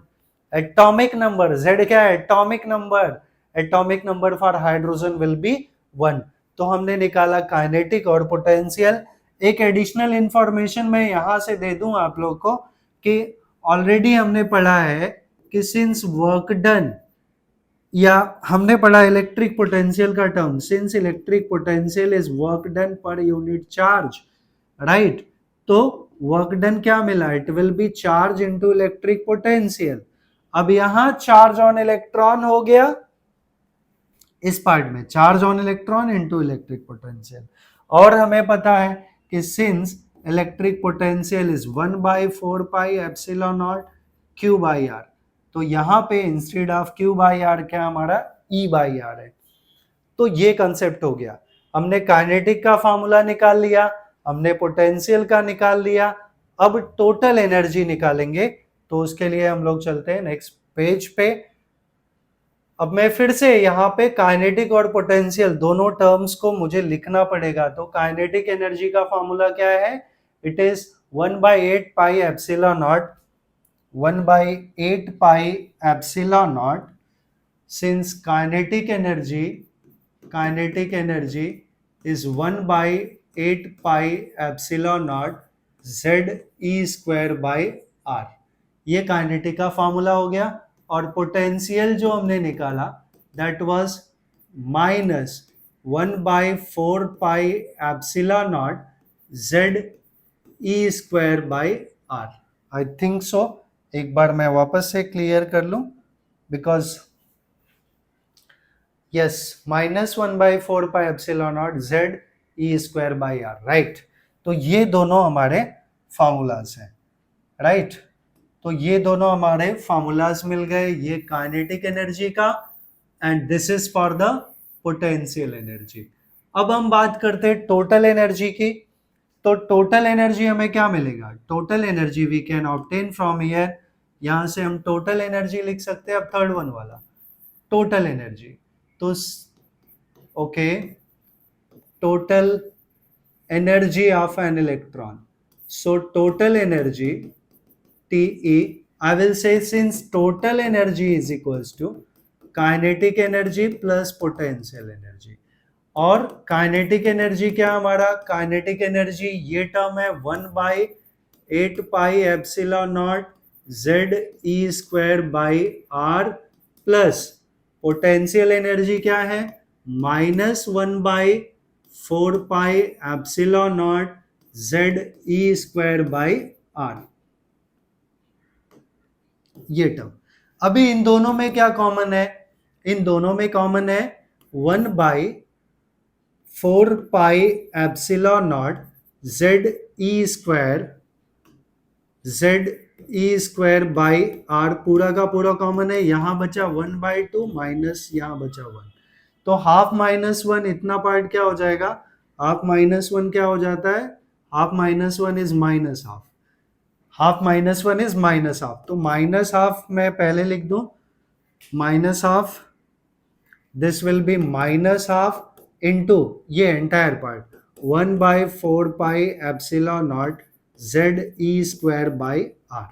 A: Atomic number Z क्या है? Atomic number, atomic number for hydrogen will be 1। तो हमने निकाला काइनेटिक और पोटेंशियल। एक एडिशनल इंफॉर्मेशन मैं यहां से दे दूं आप लोग को कि ऑलरेडी हमने पढ़ा है कि सिंस वर्क डन, या हमने पढ़ा इलेक्ट्रिक पोटेंशियल का term, since electric potential is work done per unit charge, right? तो वर्क डन क्या मिला? It will B charge into electric potential. अब यहां चार्ज ऑन इलेक्ट्रॉन हो गया, इस पार्ट में charge on electron into electric potential. और हमें पता है कि since electric potential is 1 by 4 pi epsilon naught Q by R, तो यहां पे instead of Q by R क्या हमारा? ई बाई आर है। तो ये कंसेप्ट हो गया। हमने काइनेटिक का फॉर्मूला निकाल लिया, हमने पोटेंशियल का निकाल लिया, अब टोटल एनर्जी निकालेंगे। तो उसके लिए हम लोग चलते हैं नेक्स्ट पेज पे। अब मैं फिर से यहाँ पे काइनेटिक और पोटेंशियल दोनों टर्म्स को मुझे लिखना पड़ेगा। तो काइनेटिक एनर्जी का फॉर्मूला क्या है? It is 1/8 pi epsilon not, 1/8 pi epsilon not, since kinetic energy is 1/8 pi epsilon naught z e square by r। ये काइनेटिक का फॉर्मूला हो गया। और पोटेंशियल जो हमने निकाला that was -1/4 pi epsilon naught z e square by r। I think so. एक बार मैं वापस से क्लियर कर लूं, because yes, -1/4 pi epsilon naught z e square by r, right. तो ये दोनों हमारे फॉर्मूलाज हैं, राइट। तो ये दोनों हमारे फॉर्मूलाज मिल गए, ये काइनेटिक एनर्जी का, and this is for the potential energy. अब हम बात करते हैं टोटल एनर्जी की। तो टोटल एनर्जी हमें क्या मिलेगा? Total energy we can obtain from here. यहां से हम टोटल एनर्जी लिख सकते हैं। अब थर्ड वन वाला टोटल एनर्जी, तो okay, total energy of an electron. So total energy TE, I will say since total energy is equals to kinetic energy plus potential energy। और काइनेटिक एनर्जी क्या हमारा? Kinetic energy ये term है 1/8 pi epsilon naught z e square by r, plus potential energy क्या है? -1/4 pi epsilon naught z e square by r, ये term. अभी इन दोनों में क्या कॉमन है? इन दोनों में कॉमन है 1/4 pi epsilon naught z e square by r, पूरा का पूरा कॉमन है। यहां बचा 1/2 माइनस यहां बचा 1, तो हाफ -1, इतना पार्ट क्या हो जाएगा? हाफ -1 क्या हो जाता है? Half -1 is minus half, half -1 is minus half. तो माइनस हाफ मैं पहले लिख दूं, minus half, this will be minus half into ये entire part 1/4 pi epsilon naught z e square by r।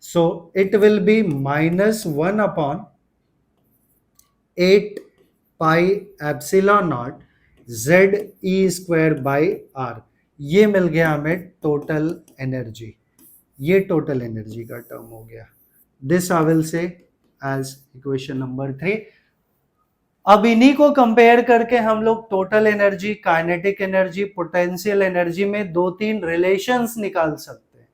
A: So it will be -1/8 pi epsilon naught z e square by r। ये मिल गया हमें total energy. ये total energy का term हो गया। This I will से एज इक्वेशन नंबर 3। अब इन्हीं को कंपेयर करके हम लोग total energy, kinetic energy, potential energy में 2-3 रिलेशंस निकाल सकते हैं।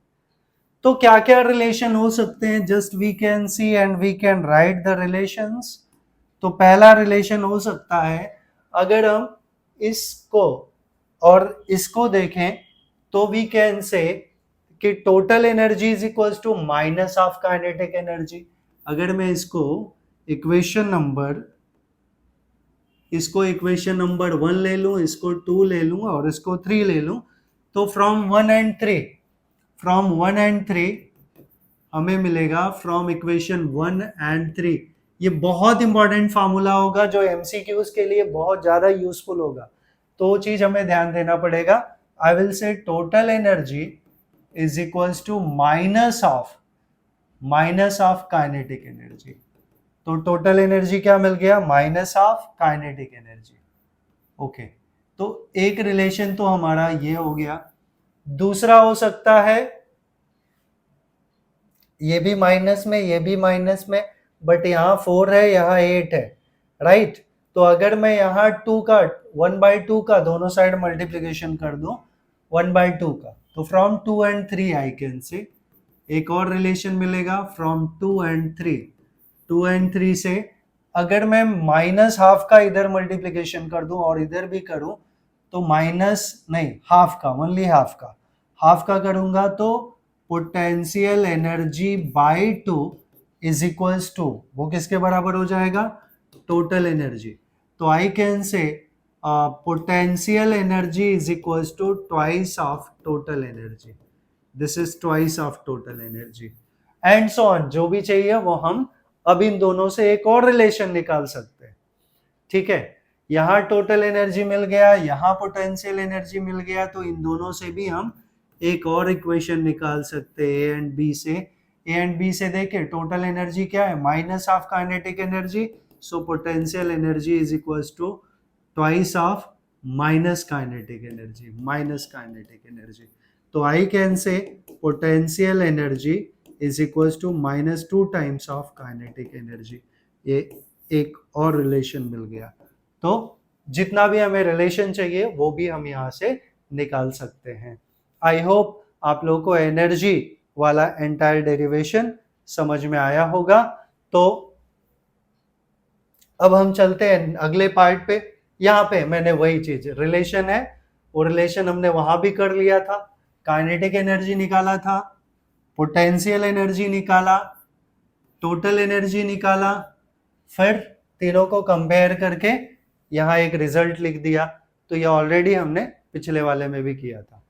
A: तो क्या क्या रिलेशन हो सकते हैं? Just we can see and we can write the relations. तो पहला रिलेशन हो सकता है, अगर हम इसको और इसको देखें तो वी कैन से कि total energy is equals to minus of kinetic energy. अगर मैं इसको इक्वेशन नंबर 1 ले लूं, इसको 2 ले लूं और इसको 3 ले लूं, तो फ्रॉम 1 एंड 3 हमें मिलेगा, फ्रॉम इक्वेशन 1 एंड 3। ये बहुत इंपॉर्टेंट फार्मूला होगा जो एमसीक्यूज के लिए बहुत ज्यादा यूजफुल होगा, तो वो चीज हमें ध्यान देना पड़ेगा। I will say total energy is equals to minus of kinetic energy. तो टोटल एनर्जी क्या मिल गया? Minus of kinetic energy. Okay, तो एक रिलेशन तो हमारा ये हो गया। दूसरा हो सकता है, ये भी माइनस में, ये भी माइनस में, बट यहाँ 4 है, यहाँ 8 है, राइट। तो अगर मैं यहाँ 2 का 1/2 का दोनों साइड मल्टीप्लीकेशन कर दूं 1/2 का, तो फ्रॉम 2 एंड 3 आई कैन से एक और रिलेशन मिलेगा फ्रॉम 2 एंड 3 से। अगर मैं माइनस हाफ का इधर मल्टीप्लीकेशन कर दूं और इधर भी करूं, तो माइनस नहीं, हाफ का, ओनली हाफ का करूंगा, तो potential energy by 2 is equals to, वो किसके बराबर हो जाएगा? Total energy. तो I can say potential energy is equals to twice of total energy. This is twice of total energy, and so on. जो भी चाहिए वो हम अब इन दोनों से एक और रिलेशन निकाल सकते हैं, ठीक है। यहाँ टोटल एनर्जी मिल गया, यहाँ पोटेंशियल एनर्जी मिल गया, तो इन दोनों से भी हम एक और इक्वेशन निकाल सकते हैं ए एंड बी से। ए एंड बी से देखें टोटल एनर्जी क्या है, minus of kinetic energy, so potential energy is equals to twice of minus kinetic energy, minus kinetic energy. तो I can say potential energy is equals to minus 2 times of kinetic energy. ये एक और relation मिल गया। तो जितना भी हमें relation चाहिए वो भी हम यहाँ से निकाल सकते हैं। आई होप आप लोगों को एनर्जी वाला एंटायर डेरिवेशन समझ में आया होगा। तो अब हम चलते हैं अगले पार्ट पे। यहाँ पे मैंने वही चीज रिलेशन है, वो रिलेशन हमने वहां भी कर लिया था, काइनेटिक एनर्जी निकाला था, पोटेंशियल एनर्जी निकाला, टोटल एनर्जी निकाला, फिर तीनों को कंपेयर करके यहाँ एक रिजल्ट लिख दिया। तो ये ऑलरेडी हमने पिछले वाले में भी किया था।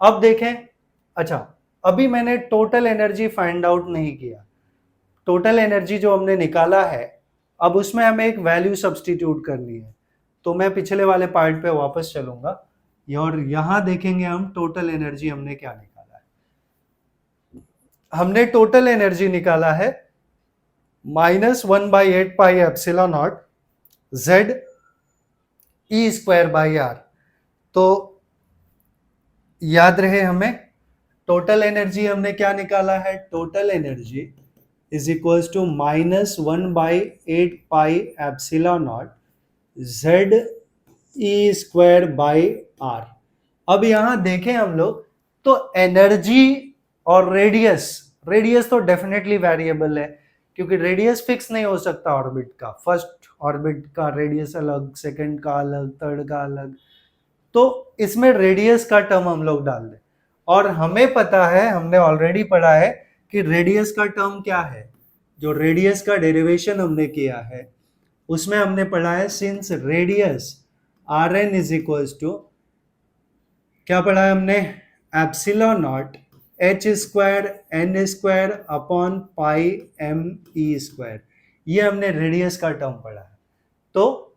A: अब देखें, अच्छा अभी मैंने टोटल एनर्जी फाइंड आउट नहीं किया। टोटल एनर्जी जो हमने निकाला है अब उसमें हमें एक वैल्यू सब्स्टिट्यूट करनी है। तो मैं पिछले वाले पार्ट पे वापस चलूंगा और यहाँ देखेंगे हम टोटल एनर्जी हमने क्या निकाला है। हमने टोटल एनर्जी निकाला है -1/8πε0 Z E square by R. तो याद रहे हमें टोटल एनर्जी हमने क्या निकाला है, total energy is equals to -1/8πε0 Z E square by R. अब यहां देखें हम लोग तो एनर्जी और रेडियस तो डेफिनेटली वेरिएबल है, क्योंकि रेडियस फिक्स नहीं हो सकता ऑर्बिट का। फर्स्ट ऑर्बिट का रेडियस अलग, सेकंड का अलग, थर्ड का अलग। तो इसमें रेडियस का टर्म हम लोग डाल दें, और हमें पता है, हमने ऑलरेडी पढ़ा है कि रेडियस का टर्म क्या है। जो रेडियस का डेरिवेशन हमने किया है उसमें हमने पढ़ा है since radius R N is equals to, क्या पढ़ा है हमने, epsilon naught H square N square upon pi M E square. ये हमने रेडियस का टर्म पढ़ा है। तो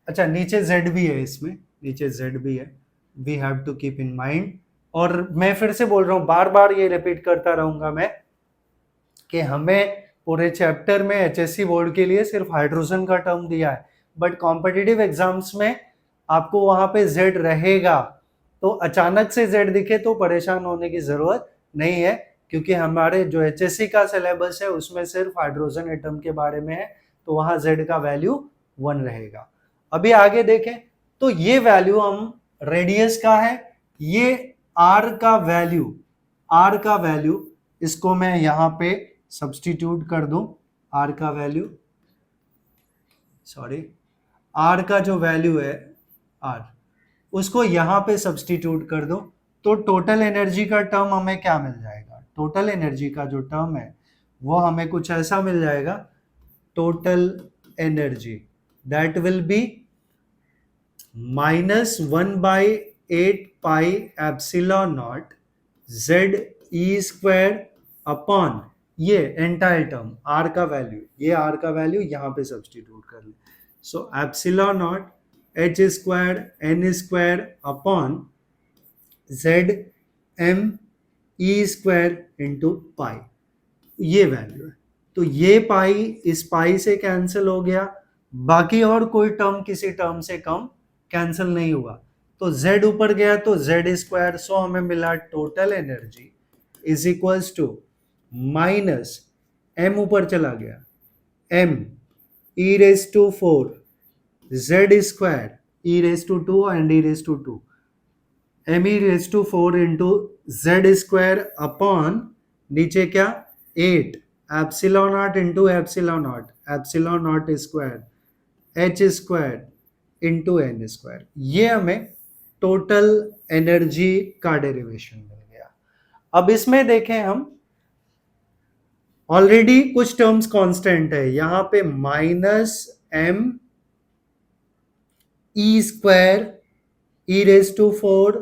A: अच्छा नीचे z भी है, इसमें नीचे z भी है, we have to keep in mind. और मैं फिर से बोल रहा हूं, बार बार ये रिपीट करता रहूंगा मैं कि हमें पूरे चैप्टर में एचएससी बोर्ड के लिए सिर्फ हाइड्रोजन का टर्म दिया है, बट कॉम्पिटिटिव एग्जाम्स में आपको वहां पे z रहेगा। तो अचानक से z दिखे तो परेशान होने की जरूरत नहीं है, क्योंकि हमारे जो एचएससी का सिलेबस है उसमें सिर्फ हाइड्रोजन एटम के बारे में है, तो वहां z का वैल्यू 1 रहेगा। अभी आगे देखें तो ये वैल्यू हम रेडियस का है, ये r का वैल्यू इसको मैं यहाँ पे सब्स्टिट्यूट कर दूं। r का वैल्यू, सॉरी r का जो वैल्यू है r, उसको यहाँ पे सब्स्टिट्यूट कर दो, तो टोटल एनर्जी का टर्म हमें क्या मिल जाएगा, टोटल एनर्जी का जो टर्म है वो हमें कुछ ऐसा मिल जाएगा, total energy that will be -1/8πε0 Z E square upon ये एंटायर टर्म r का वैल्यू, ये r का वैल्यू यहाँ पे सब्स्टिट्यूट कर ले। So epsilon naught h square n square upon Z m E square into pi, ये वैल्यू है। तो ये पाई इस पाई से कैंसिल हो गया, बाकी और कोई टर्म किसी टर्म से कम कैंसिल नहीं हुआ, तो z ऊपर गया तो z स्क्वायर। सो हमें मिला total energy is equals to minus m ऊपर चला गया, m e raise to 4 z square e raise to 2 and e raise to 2 m e raise to 4 into z square upon नीचे क्या 8 epsilon naught into epsilon naught square h square into N square. ये हमें total energy का derivation मिल गया। अब इसमें देखें हम ऑलरेडी कुछ टर्म्स कांस्टेंट है, यहां पे minus m e square e raise to 4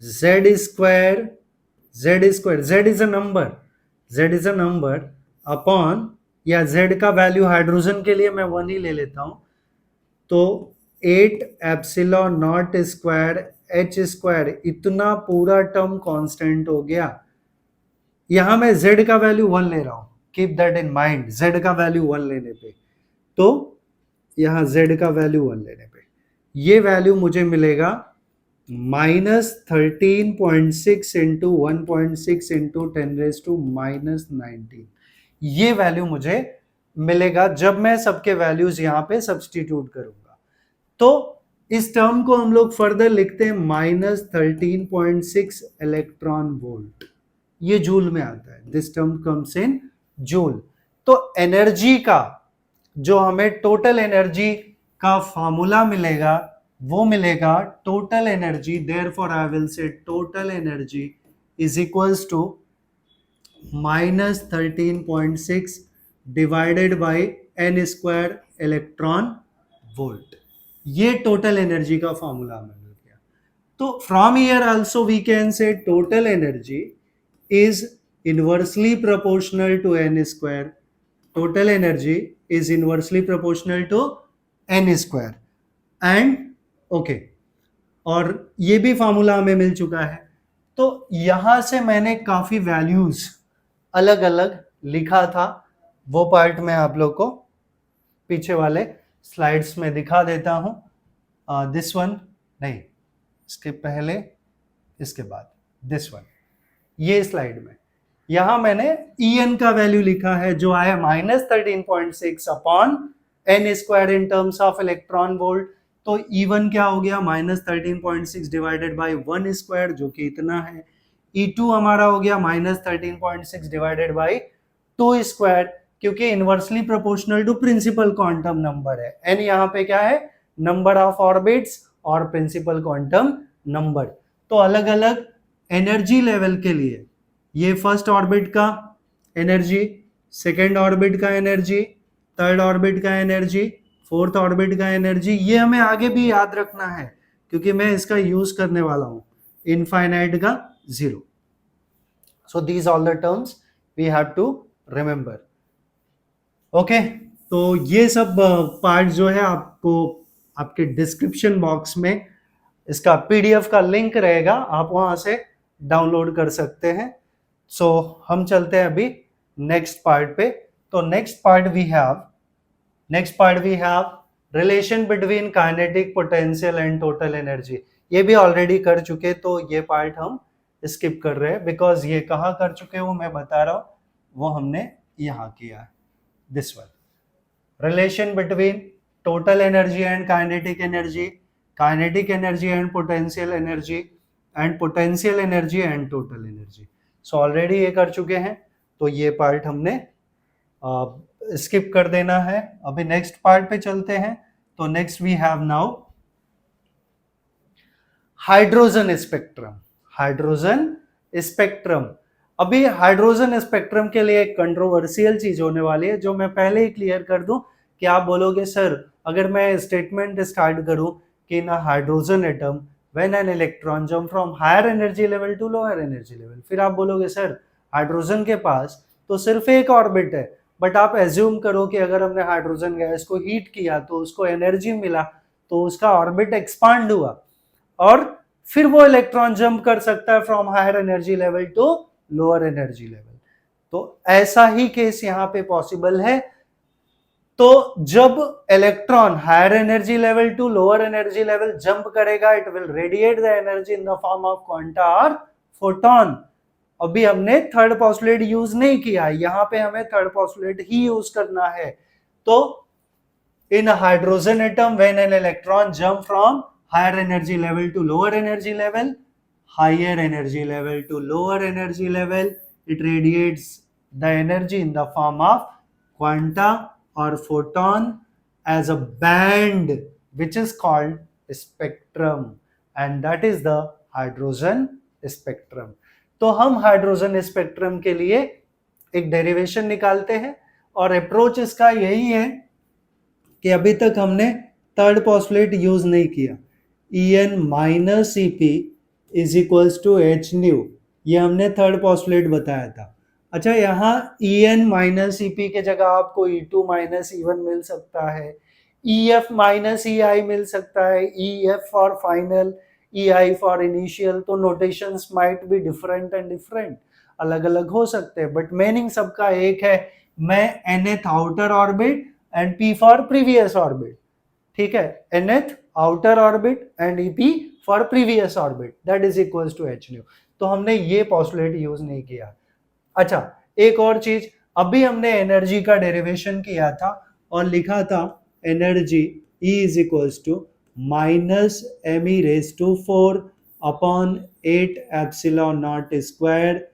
A: z square z is a number upon या z का वैल्यू हाइड्रोजन के लिए मैं 1 ही ले लेता हूं, तो 8 epsilon naught square H square, इतना पूरा टर्म कांस्टेंट हो गया। यहां मैं z का वैल्यू 1 ले रहा हूं, keep that in mind, z का वैल्यू 1 लेने पे, तो यहां z का वैल्यू 1 लेने पे ये वैल्यू मुझे मिलेगा -13.6 इंटू 1.6 इंटू 10⁻⁻19। ये वैल्यू मुझे मिलेगा जब मैं सबके वैल्यूज यहां पे सब्सटीट्यूट करूंगा। तो इस टर्म को हम लोग फर्दर लिखते हैं -13.6 इलेक्ट्रॉन वोल्ट, ये जूल में आता है, this term comes in joule. तो एनर्जी का जो हमें टोटल एनर्जी का फॉर्मूला मिलेगा वो मिलेगा total energy, therefore I will say total energy is equals to -13.6 divided by n square electron volt. ये टोटल एनर्जी का फॉर्मूला मिल गया। तो from here also we can say total energy is inversely proportional to n square. Total energy is inversely proportional to n square. And okay, और ये भी formula हमें मिल चुका है। तो यहां से मैंने काफी वैल्यूज अलग अलग लिखा था, वो पार्ट मैं आप लोग को पीछे वाले स्लाइड्स में दिखा देता हूं। दिस वन नहीं, इसके पहले, इसके बाद दिस वन, ये स्लाइड में यहां मैंने En का वैल्यू लिखा है जो आया -13.6 upon n square in terms of electron volt. तो E1 क्या हो गया, -13.6 डिवाइडेड बाय 1 स्क्वायर, जो कि इतना है। E2 हमारा हो गया -13.6 डिवाइडेड बाय 2 स्क्वायर, क्योंकि inversely proportional to principal quantum number है। n यहाँ पे क्या है, नंबर ऑफ ऑर्बिट्स और प्रिंसिपल क्वांटम नंबर। तो अलग अलग एनर्जी लेवल के लिए ये फर्स्ट ऑर्बिट का एनर्जी, सेकेंड ऑर्बिट का एनर्जी, थर्ड ऑर्बिट का एनर्जी, फोर्थ ऑर्बिट का एनर्जी, ये हमें आगे भी याद रखना है क्योंकि मैं इसका यूज करने वाला हूं, इनफाइनाइट का 0। So these all the terms we have to remember. Okay, तो ये सब पार्ट जो है आपको आपके डिस्क्रिप्शन बॉक्स में इसका पीडीएफ का लिंक रहेगा, आप वहां से डाउनलोड कर सकते हैं। सो हम चलते हैं अभी नेक्स्ट पार्ट पे। तो next part we have relation between kinetic potential and total energy. ये भी ऑलरेडी कर चुके, तो ये पार्ट हम स्किप कर रहे हैं बिकॉज ये कहाँ कर चुके वो मैं बता रहा हूं, वो हमने यहाँ किया है। This one, relation between total energy and kinetic energy, kinetic energy and potential energy, and potential energy and total energy. So already ये कर चुके हैं, तो ये पार्ट हमने स्किप कर देना है। अभी नेक्स्ट पार्ट पे चलते हैं। तो next we have now hydrogen spectrum. Hydrogen spectrum, अभी हाइड्रोजन स्पेक्ट्रम के लिए एक कंट्रोवर्शियल चीज होने वाली है जो मैं पहले ही क्लियर कर दूं कि आप बोलोगे सर अगर मैं स्टेटमेंट स्टार्ट करूं कि in hydrogen atom when an electron jump from higher energy level to lower energy level, फिर आप बोलोगे सर हाइड्रोजन के पास तो सिर्फ एक ऑर्बिट है, बट आप एज्यूम करो कि अगर हमने हाइड्रोजन गैस को हीट किया तो उसको एनर्जी मिला, तो उसका ऑर्बिट एक्सपांड हुआ और फिर वो इलेक्ट्रॉन जंप कर सकता है from higher energy level to lower energy level. तो ऐसा ही केस यहाँ पे पॉसिबल है। तो जब electron higher energy level to lower energy level jump करेगा, it will radiate the energy in the form of quanta और फोटोन। अभी हमने थर्ड पोस्टुलेट यूज नहीं किया, यहाँ पे हमें थर्ड पोस्टुलेट ही यूज करना है। तो in hydrogen atom when an electron jump from higher energy level to lower energy level, higher energy level to lower energy level, it radiates the energy in the form of quanta or photon as a band which is called spectrum, and that is the hydrogen spectrum. तो हम hydrogen spectrum के लिए एक derivation निकालते हैं और approach इसका यही है कि अभी तक हमने थर्ड पोस्टुलेट यूज नहीं किया। En minus Cp is equals to H nu, ये हमने थर्ड पोस्टुलेट बताया था। अच्छा, यहाँ En माइनस Ep के जगह आपको E2 माइनस E1 मिल सकता है, EF माइनस EI मिल सकता है, EF for final, EI for initial. तो notations might be different and different, अलग अलग हो सकते हैं, बट मीनिंग सबका एक है। मैं nth outer orbit and P for previous orbit, ठीक है, nth outer orbit and EP for previous orbit, that is equals to h nu. तो हमने ये पॉस्टुलेट यूज नहीं किया। अच्छा, एक और चीज, अभी हमने एनर्जी का डेरिवेशन किया था और लिखा था energy E is equals to minus M E raise to 4 upon 8 epsilon naught square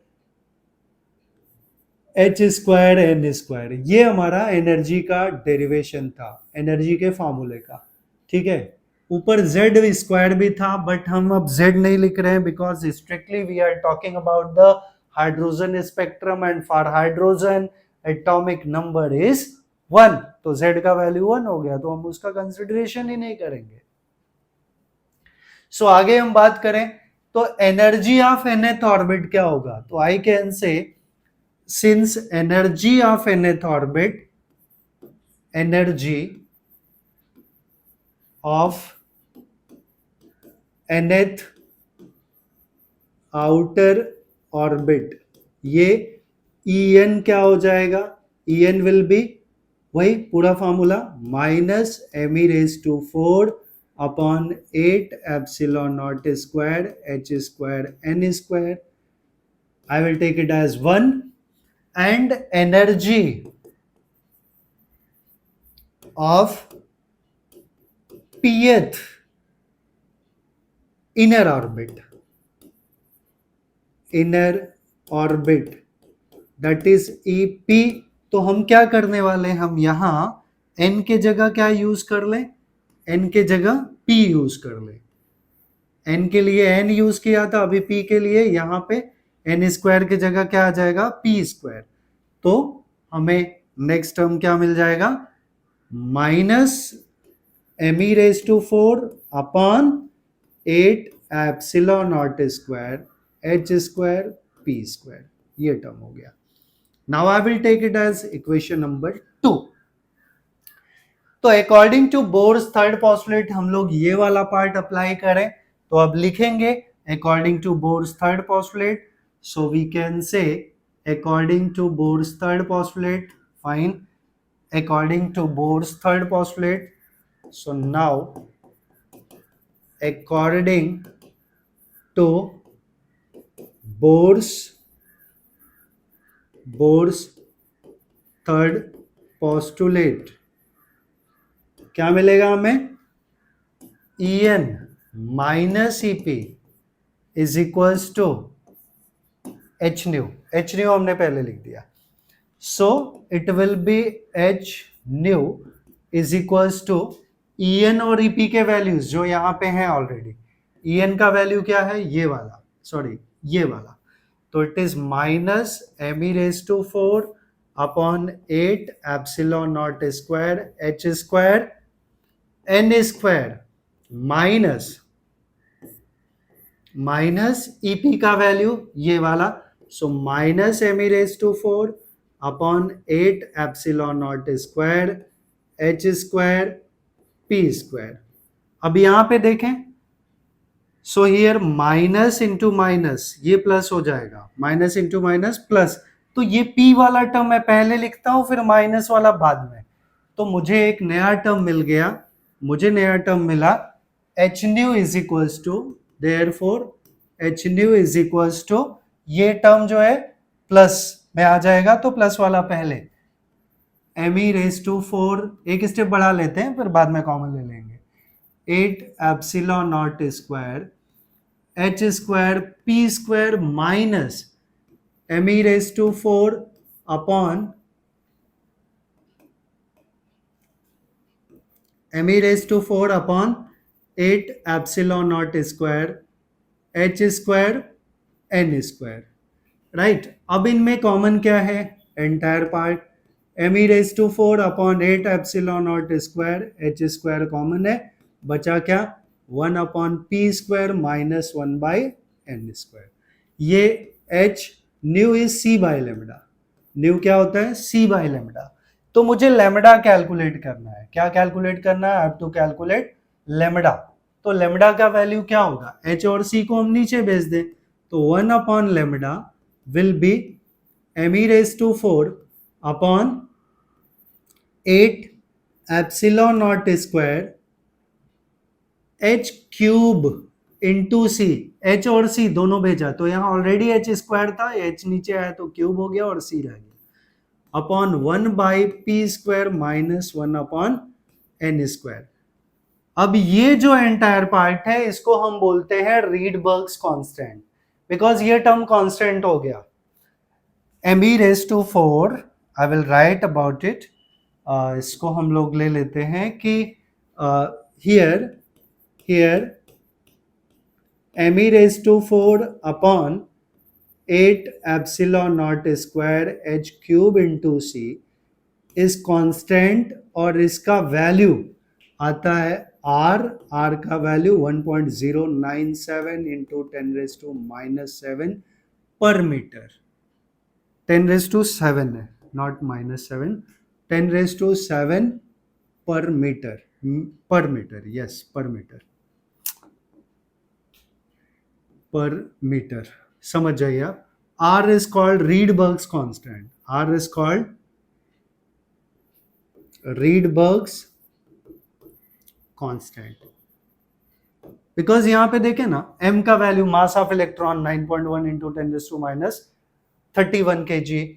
A: H square N square. ये हमारा एनर्जी का डेरिवेशन था, एनर्जी के फार्मूले का, ठीक है। ऊपर जेड स्क्वायर भी था, बट हम अब जेड नहीं लिख रहे हैं because strictly we are talking about the hydrogen spectrum and for hydrogen atomic number is 1। तो जेड का वैल्यू 1 हो गया, तो हम उसका कंसिडरेशन ही नहीं करेंगे। सो आगे हम बात करें तो एनर्जी ऑफ nth ऑर्बिट क्या होगा। तो आई कैन से since energy of nth orbit, energy of nth outer orbit, ये En क्या हो जाएगा, En will be वही पूरा formula minus M E raise to 4 upon 8 epsilon naught square H square N square. I will take it as 1, and energy of pth inner orbit, that is EP। तो हम क्या करने वाले हैं, हम यहाँ n के जगह क्या यूज कर लें, n के जगह p यूज कर लें। n के लिए n यूज किया था, अभी p के लिए यहाँ पे n स्क्वायर की जगह क्या आ जाएगा, p स्क्वायर। तो हमें नेक्स्ट टर्म क्या मिल जाएगा, minus M E raise to 4 upon 8 epsilon naught square H square P square, ये टर्म हो गया। Now I will take it as equation number 2। तो according to Bohr's third postulate हम लोग ये वाला पार्ट अप्लाई करें, तो अब लिखेंगे according to Bohr's third postulate. So we can say according to Bohr's third postulate, fine, according to Bohr's third postulate. So now according to Bohr's third postulate क्या मिलेगा हमें, En minus EP is equals to h nu. h nu हमने पहले लिख दिया, so it will be h nu is equals to En और EP के values जो यहाँ पे हैं ऑलरेडी। En का वैल्यू क्या है, ये वाला, सॉरी ये वाला, तो it is minus M E raise to 4 upon 8 epsilon naught square H square N square minus EP का वैल्यू ये वाला, so minus M E raise to 4 upon 8 epsilon naught square H square P square. अब यहां पे देखें, so here minus into minus ये plus हो जाएगा, माइनस इंटू माइनस प्लस, तो ये P वाला टर्म मैं पहले लिखता हूं, फिर माइनस वाला बाद में। तो मुझे एक नया टर्म मिल गया, मुझे नया टर्म मिला h nu is equals to, therefore h nu is equals to, ये टर्म जो है प्लस में आ जाएगा, तो प्लस वाला पहले एम ई रेज टू 4, एक स्टेप बढ़ा लेते हैं फिर बाद में कॉमन ले लेंगे, 8 epsilon naught square H square P square minus M E raise to 4 upon M E raise to 4 upon 8 epsilon naught square H square N square, right. अब इनमें कॉमन क्या है, entire part, M E raise to 4 upon 8 epsilon naught square H square common है, बचा क्या, 1 upon P square minus 1 by N square. ये h nu is c by lambda, new क्या होता है, c बाय लेमडा। तो मुझे लेमडा कैलकुलेट करना है, क्या कैलकुलेट करना है, I have to calculate lambda. तो लेमडा का वैल्यू क्या होगा, h और c को हम नीचे भेज दें, तो 1 upon lambda will be me⁴ upon 8 epsilon naught square h cube into C. h और c दोनों भेजा, तो यहाँ ऑलरेडी h स्क्वायर था, h नीचे आया तो क्यूब हो गया और c रह गया, upon 1 by P square minus 1 upon N square. अब ये जो एंटायर पार्ट है इसको हम बोलते हैं रीडबर्ग्स कांस्टेंट, बिकॉज ये टर्म कांस्टेंट हो गया। me⁴ I will write about it, इसको हम लोग ले लेते हैं कि here me⁴ upon 8 epsilon naught square h cube into C is constant, और इसका वैल्यू आता है r का वैल्यू 1.097 इंटू 10⁻⁷ पर मीटर। 10⁷ है, नॉट -7, 10⁷ पर मीटर, यस पर मीटर, समझ जाइए आप। R is called Rydberg's constant, R is called Rydberg's constant, because यहां पे देखें ना, m का value mass of electron 9.1 into 10⁻31 kg,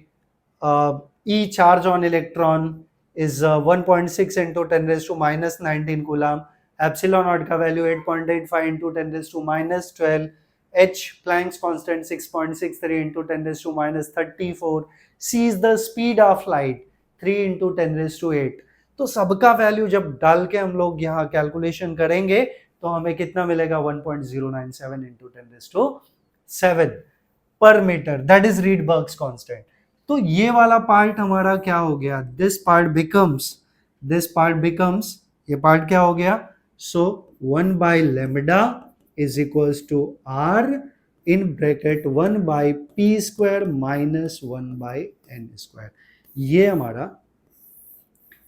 A: E charge on electron is 1.6 into 10⁻19 coulomb, epsilon naught का value 8.85 into 10⁻12, h Planck's constant 6.63 into 10⁻34, c is the speed of light 3 into 10⁸. तो सबका value जब डाल के हम लोग यहाँ कैलकुलेशन करेंगे तो हमें कितना मिलेगा, 1.097 into 10⁻7 पर metre, that is Rydberg's constant. तो ये वाला पार्ट हमारा क्या हो गया, दिस पार्ट बिकम्स, ये पार्ट क्या हो गया, so 1 by lambda is equals to r in bracket 1 by P square minus 1 by N square. ये हमारा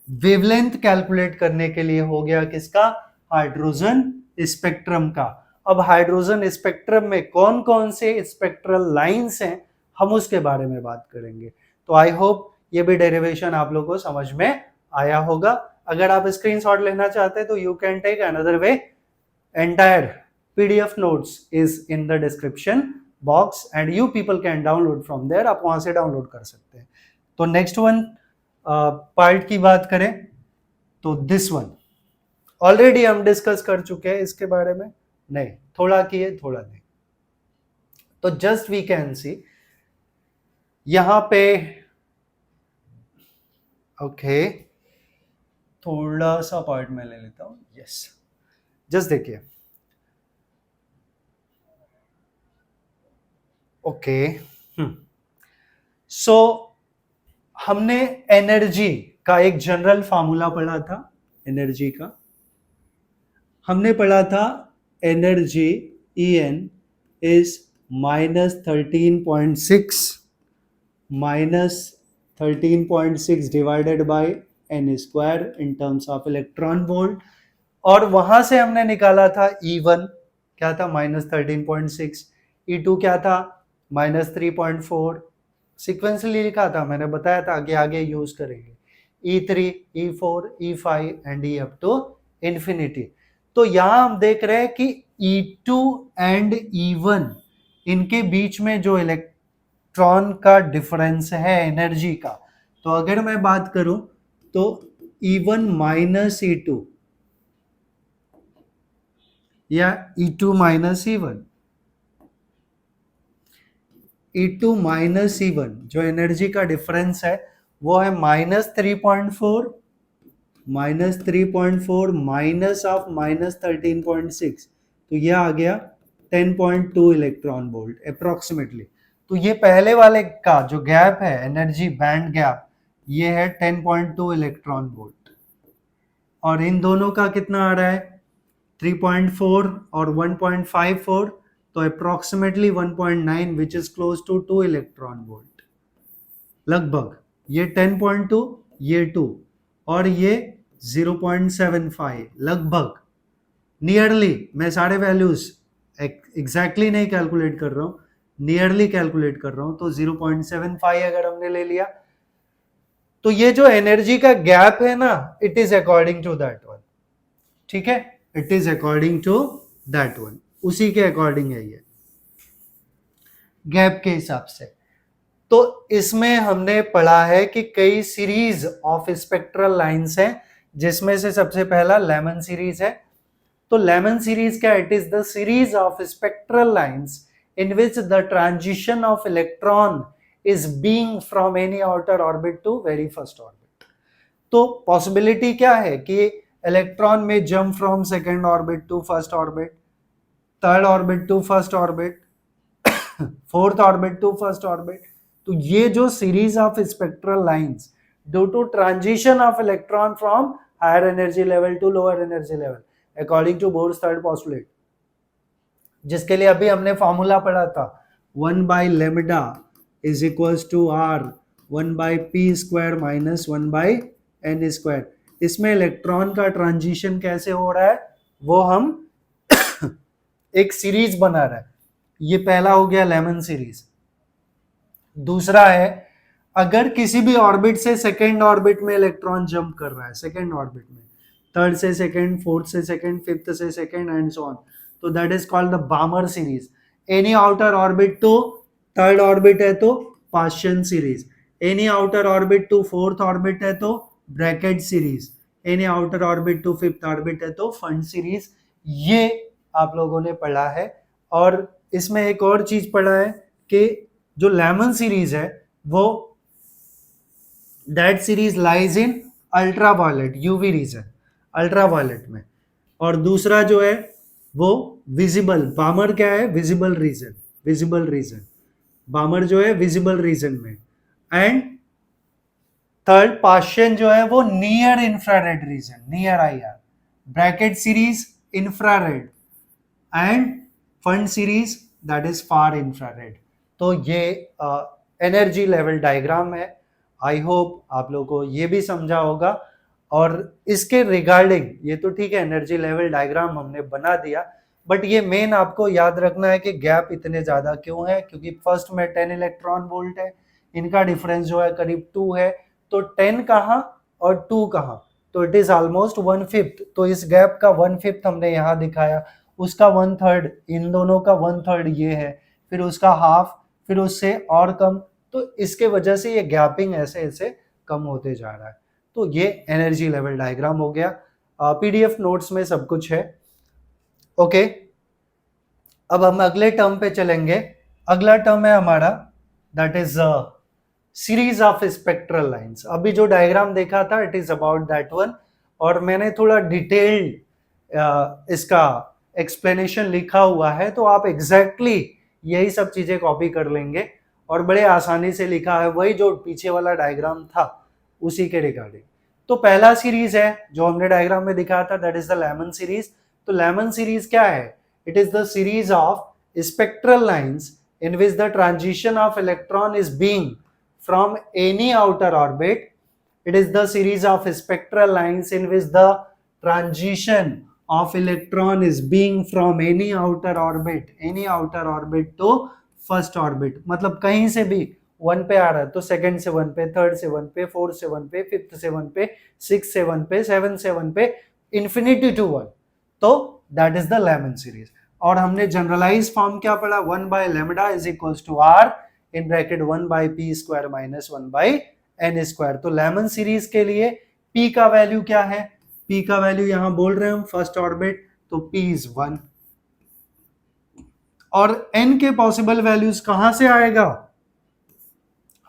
A: वेवलेंथ कैलकुलेट करने के लिए हो गया, किसका, हाइड्रोजन स्पेक्ट्रम का। अब हाइड्रोजन स्पेक्ट्रम में कौन कौन से स्पेक्ट्रल लाइंस हैं, हम उसके बारे में बात करेंगे। तो आई होप ये भी डेरिवेशन आप लोगों को समझ में आया होगा। अगर आप स्क्रीनशॉट लेना चाहते हैं तो you can take another way, entire PDF notes is in the description box and you people can download from there, आप वहां से डाउनलोड कर सकते हैं। तो नेक्स्ट वन पार्ट की बात करें तो दिस वन ऑलरेडी हम डिस्कस कर चुके हैं, इसके बारे में नहीं, थोड़ा किए थोड़ा नहीं। तो जस्ट वी कैन सी यहां पे, ओके थोड़ा सा पार्ट में ले लेता हूं, यस जस्ट देखिए, ओके सो हमने एनर्जी का एक जनरल फार्मूला पढ़ा था, एनर्जी का हमने पढ़ा था, energy En is -13.6 divided by n square in terms of electron volt, और वहां से हमने निकाला था E1 क्या था, -13.6, E2 क्या था, -3.4, सिक्वेंसली लिखा था, मैंने बताया था कि आगे यूज करेंगे, E3, E4, E5 and E up to infinity. तो यहां हम देख रहे हैं कि E2 एंड E1 इनके बीच में जो इलेक्ट्रॉन का डिफरेंस है एनर्जी का, तो अगर मैं बात करूं तो E1 माइनस E2 या E2 minus E1, E2 minus E1 जो एनर्जी का डिफरेंस है वो है -3.4 माइनस ऑफ -13.6, तो ये आ गया 10.2 इलेक्ट्रॉन वोल्ट अप्रोक्सीमेटली। तो ये पहले वाले का जो गैप है, एनर्जी बैंड गैप, ये है 10.2 इलेक्ट्रॉन वोल्ट, और इन दोनों का कितना आ रहा है, 3.4 और 1.54, तो approximately 1.9 which is close to 2 electron volt. लगभग, ये 10.2, ये 2 और ये 0.75 लगभग, नियरली। मैं सारे वैल्यूज एग्जैक्टली नहीं कैलकुलेट कर रहा हूं, नियरली कैलकुलेट कर रहा हूं। तो 0.75 अगर हमने ले लिया तो ये जो एनर्जी का गैप है ना, it is according to that one. ठीक है, it is according to that one, उसी के अकॉर्डिंग है ये, गैप के हिसाब से। तो इसमें हमने पढ़ा है कि कई सीरीज ऑफ स्पेक्ट्रल लाइंस हैं, जिसमें से सबसे पहला लेमन सीरीज है। तो लेमन सीरीज क्या? It is the series of spectral lines in which the transition of electron is being from any outer orbit to very first orbit. तो possibility क्या है कि इलेक्ट्रॉन में jump from second orbit to first orbit, third orbit to first orbit, fourth orbit to first orbit. तो ये जो series of spectral lines due to transition of electron from higher energy level to lower energy level according to Bohr's third postulate, जिसके लिए अभी हमने formula पढ़ा था 1/λ is equals to r 1/p² minus 1/n²। इसमें इलेक्ट्रॉन का transition कैसे हो रहा है वो हम एक सीरीज बना रहा है। ये पहला हो गया लेमन सीरीज। दूसरा है, अगर किसी भी ऑर्बिट से सेकेंड ऑर्बिट में इलेक्ट्रॉन जंप कर रहा है, सेकेंड ऑर्बिट में, थर्ड से सेकेंड, फोर्थ से सेकेंड, फिफ्थ से सेकेंड एंड सो ऑन, तो that is called the Balmer series. Any outer orbit to third orbit है तो Paschen series, any outer orbit to fourth orbit है तो Brackett series, any outer orbit to fifth orbit है तो fund series. ये आप लोगों ने पढ़ा है। और इसमें एक और चीज पढ़ा है कि जो लेमन सीरीज है वो that series lies in ultraviolet UV region, ultraviolet में। और दूसरा जो है वो विजिबल, बामर क्या है? विजिबल रीजन, विजिबल रीजन, बामर जो है विजिबल रीजन में। एंड थर्ड पास्शियन जो है वो near infrared region, near IR, Brackett series infrared end fund series that is far infrared. तो ये एनर्जी लेवल डायग्राम है। आई होप आप लोगों को ये भी समझा होगा। और इसके रिगार्डिंग, ये तो ठीक है एनर्जी लेवल डायग्राम हमने बना दिया, बट ये मेन आपको याद रखना है कि गैप इतने ज्यादा क्यों है, क्योंकि फर्स्ट में 10 इलेक्ट्रॉन वोल्ट है, इनका डिफरेंस जो है करीब 2 है। तो 10 कहाँ और 2 कहाँ, तो इट इज ऑलमोस्ट 1/5। तो इस गैप का 1/5 हमने यहाँ दिखाया, उसका 1/3, इन दोनों का 1/3 ये है, फिर उसका हाफ, फिर उससे और कम। तो इसके वजह से ये गैपिंग ऐसे ऐसे कम होते जा रहा है। तो ये एनर्जी लेवल डायग्राम हो गया। PDF नोट्स में सब कुछ है। ओके, अब हम अगले टर्म पे चलेंगे। अगला टर्म है हमारा that is series of spectral lines. अभी जो डायग्राम देखा था it is about that one, और मैंने थोड़ा डिटेल्ड इसका एक्सप्लेनेशन लिखा हुआ है, तो आप एग्जैक्टली यही सब चीजें कॉपी कर लेंगे और बड़े आसानी से लिखा है, वही जो पीछे वाला डायग्राम था उसी के रिगार्डिंग। तो पहला सीरीज है जो हमने डायग्राम में दिखाया था, that is the Lyman series. तो लेमन सीरीज क्या है? It is the series of spectral lines in which the transition of electron is being from any outer orbit. It is the series of spectral lines in which the transition of electron is being from any outer orbit to first orbit. मतलब कहीं से भी 1 पे आ रहा है तो second से 1 पे, थर्ड से 1 पे, फोर्थ से 1 पे, फिफ्थ से 1 पे, सिक्स से 1 पे, सेवन से 1 पे, इंफिनिटी टू 1, तो that is the Lyman series. और हमने जनरलाइज फॉर्म क्या पढ़ा? 1/λ is equals to r in bracket 1/p² minus 1/n²। तो लेमन सीरीज के लिए p का वैल्यू क्या है? p का वैल्यू यहां बोल रहे हैं हम फर्स्ट ऑर्बिट, तो p इज 1। और n के पॉसिबल वैल्यूज कहां से आएगा?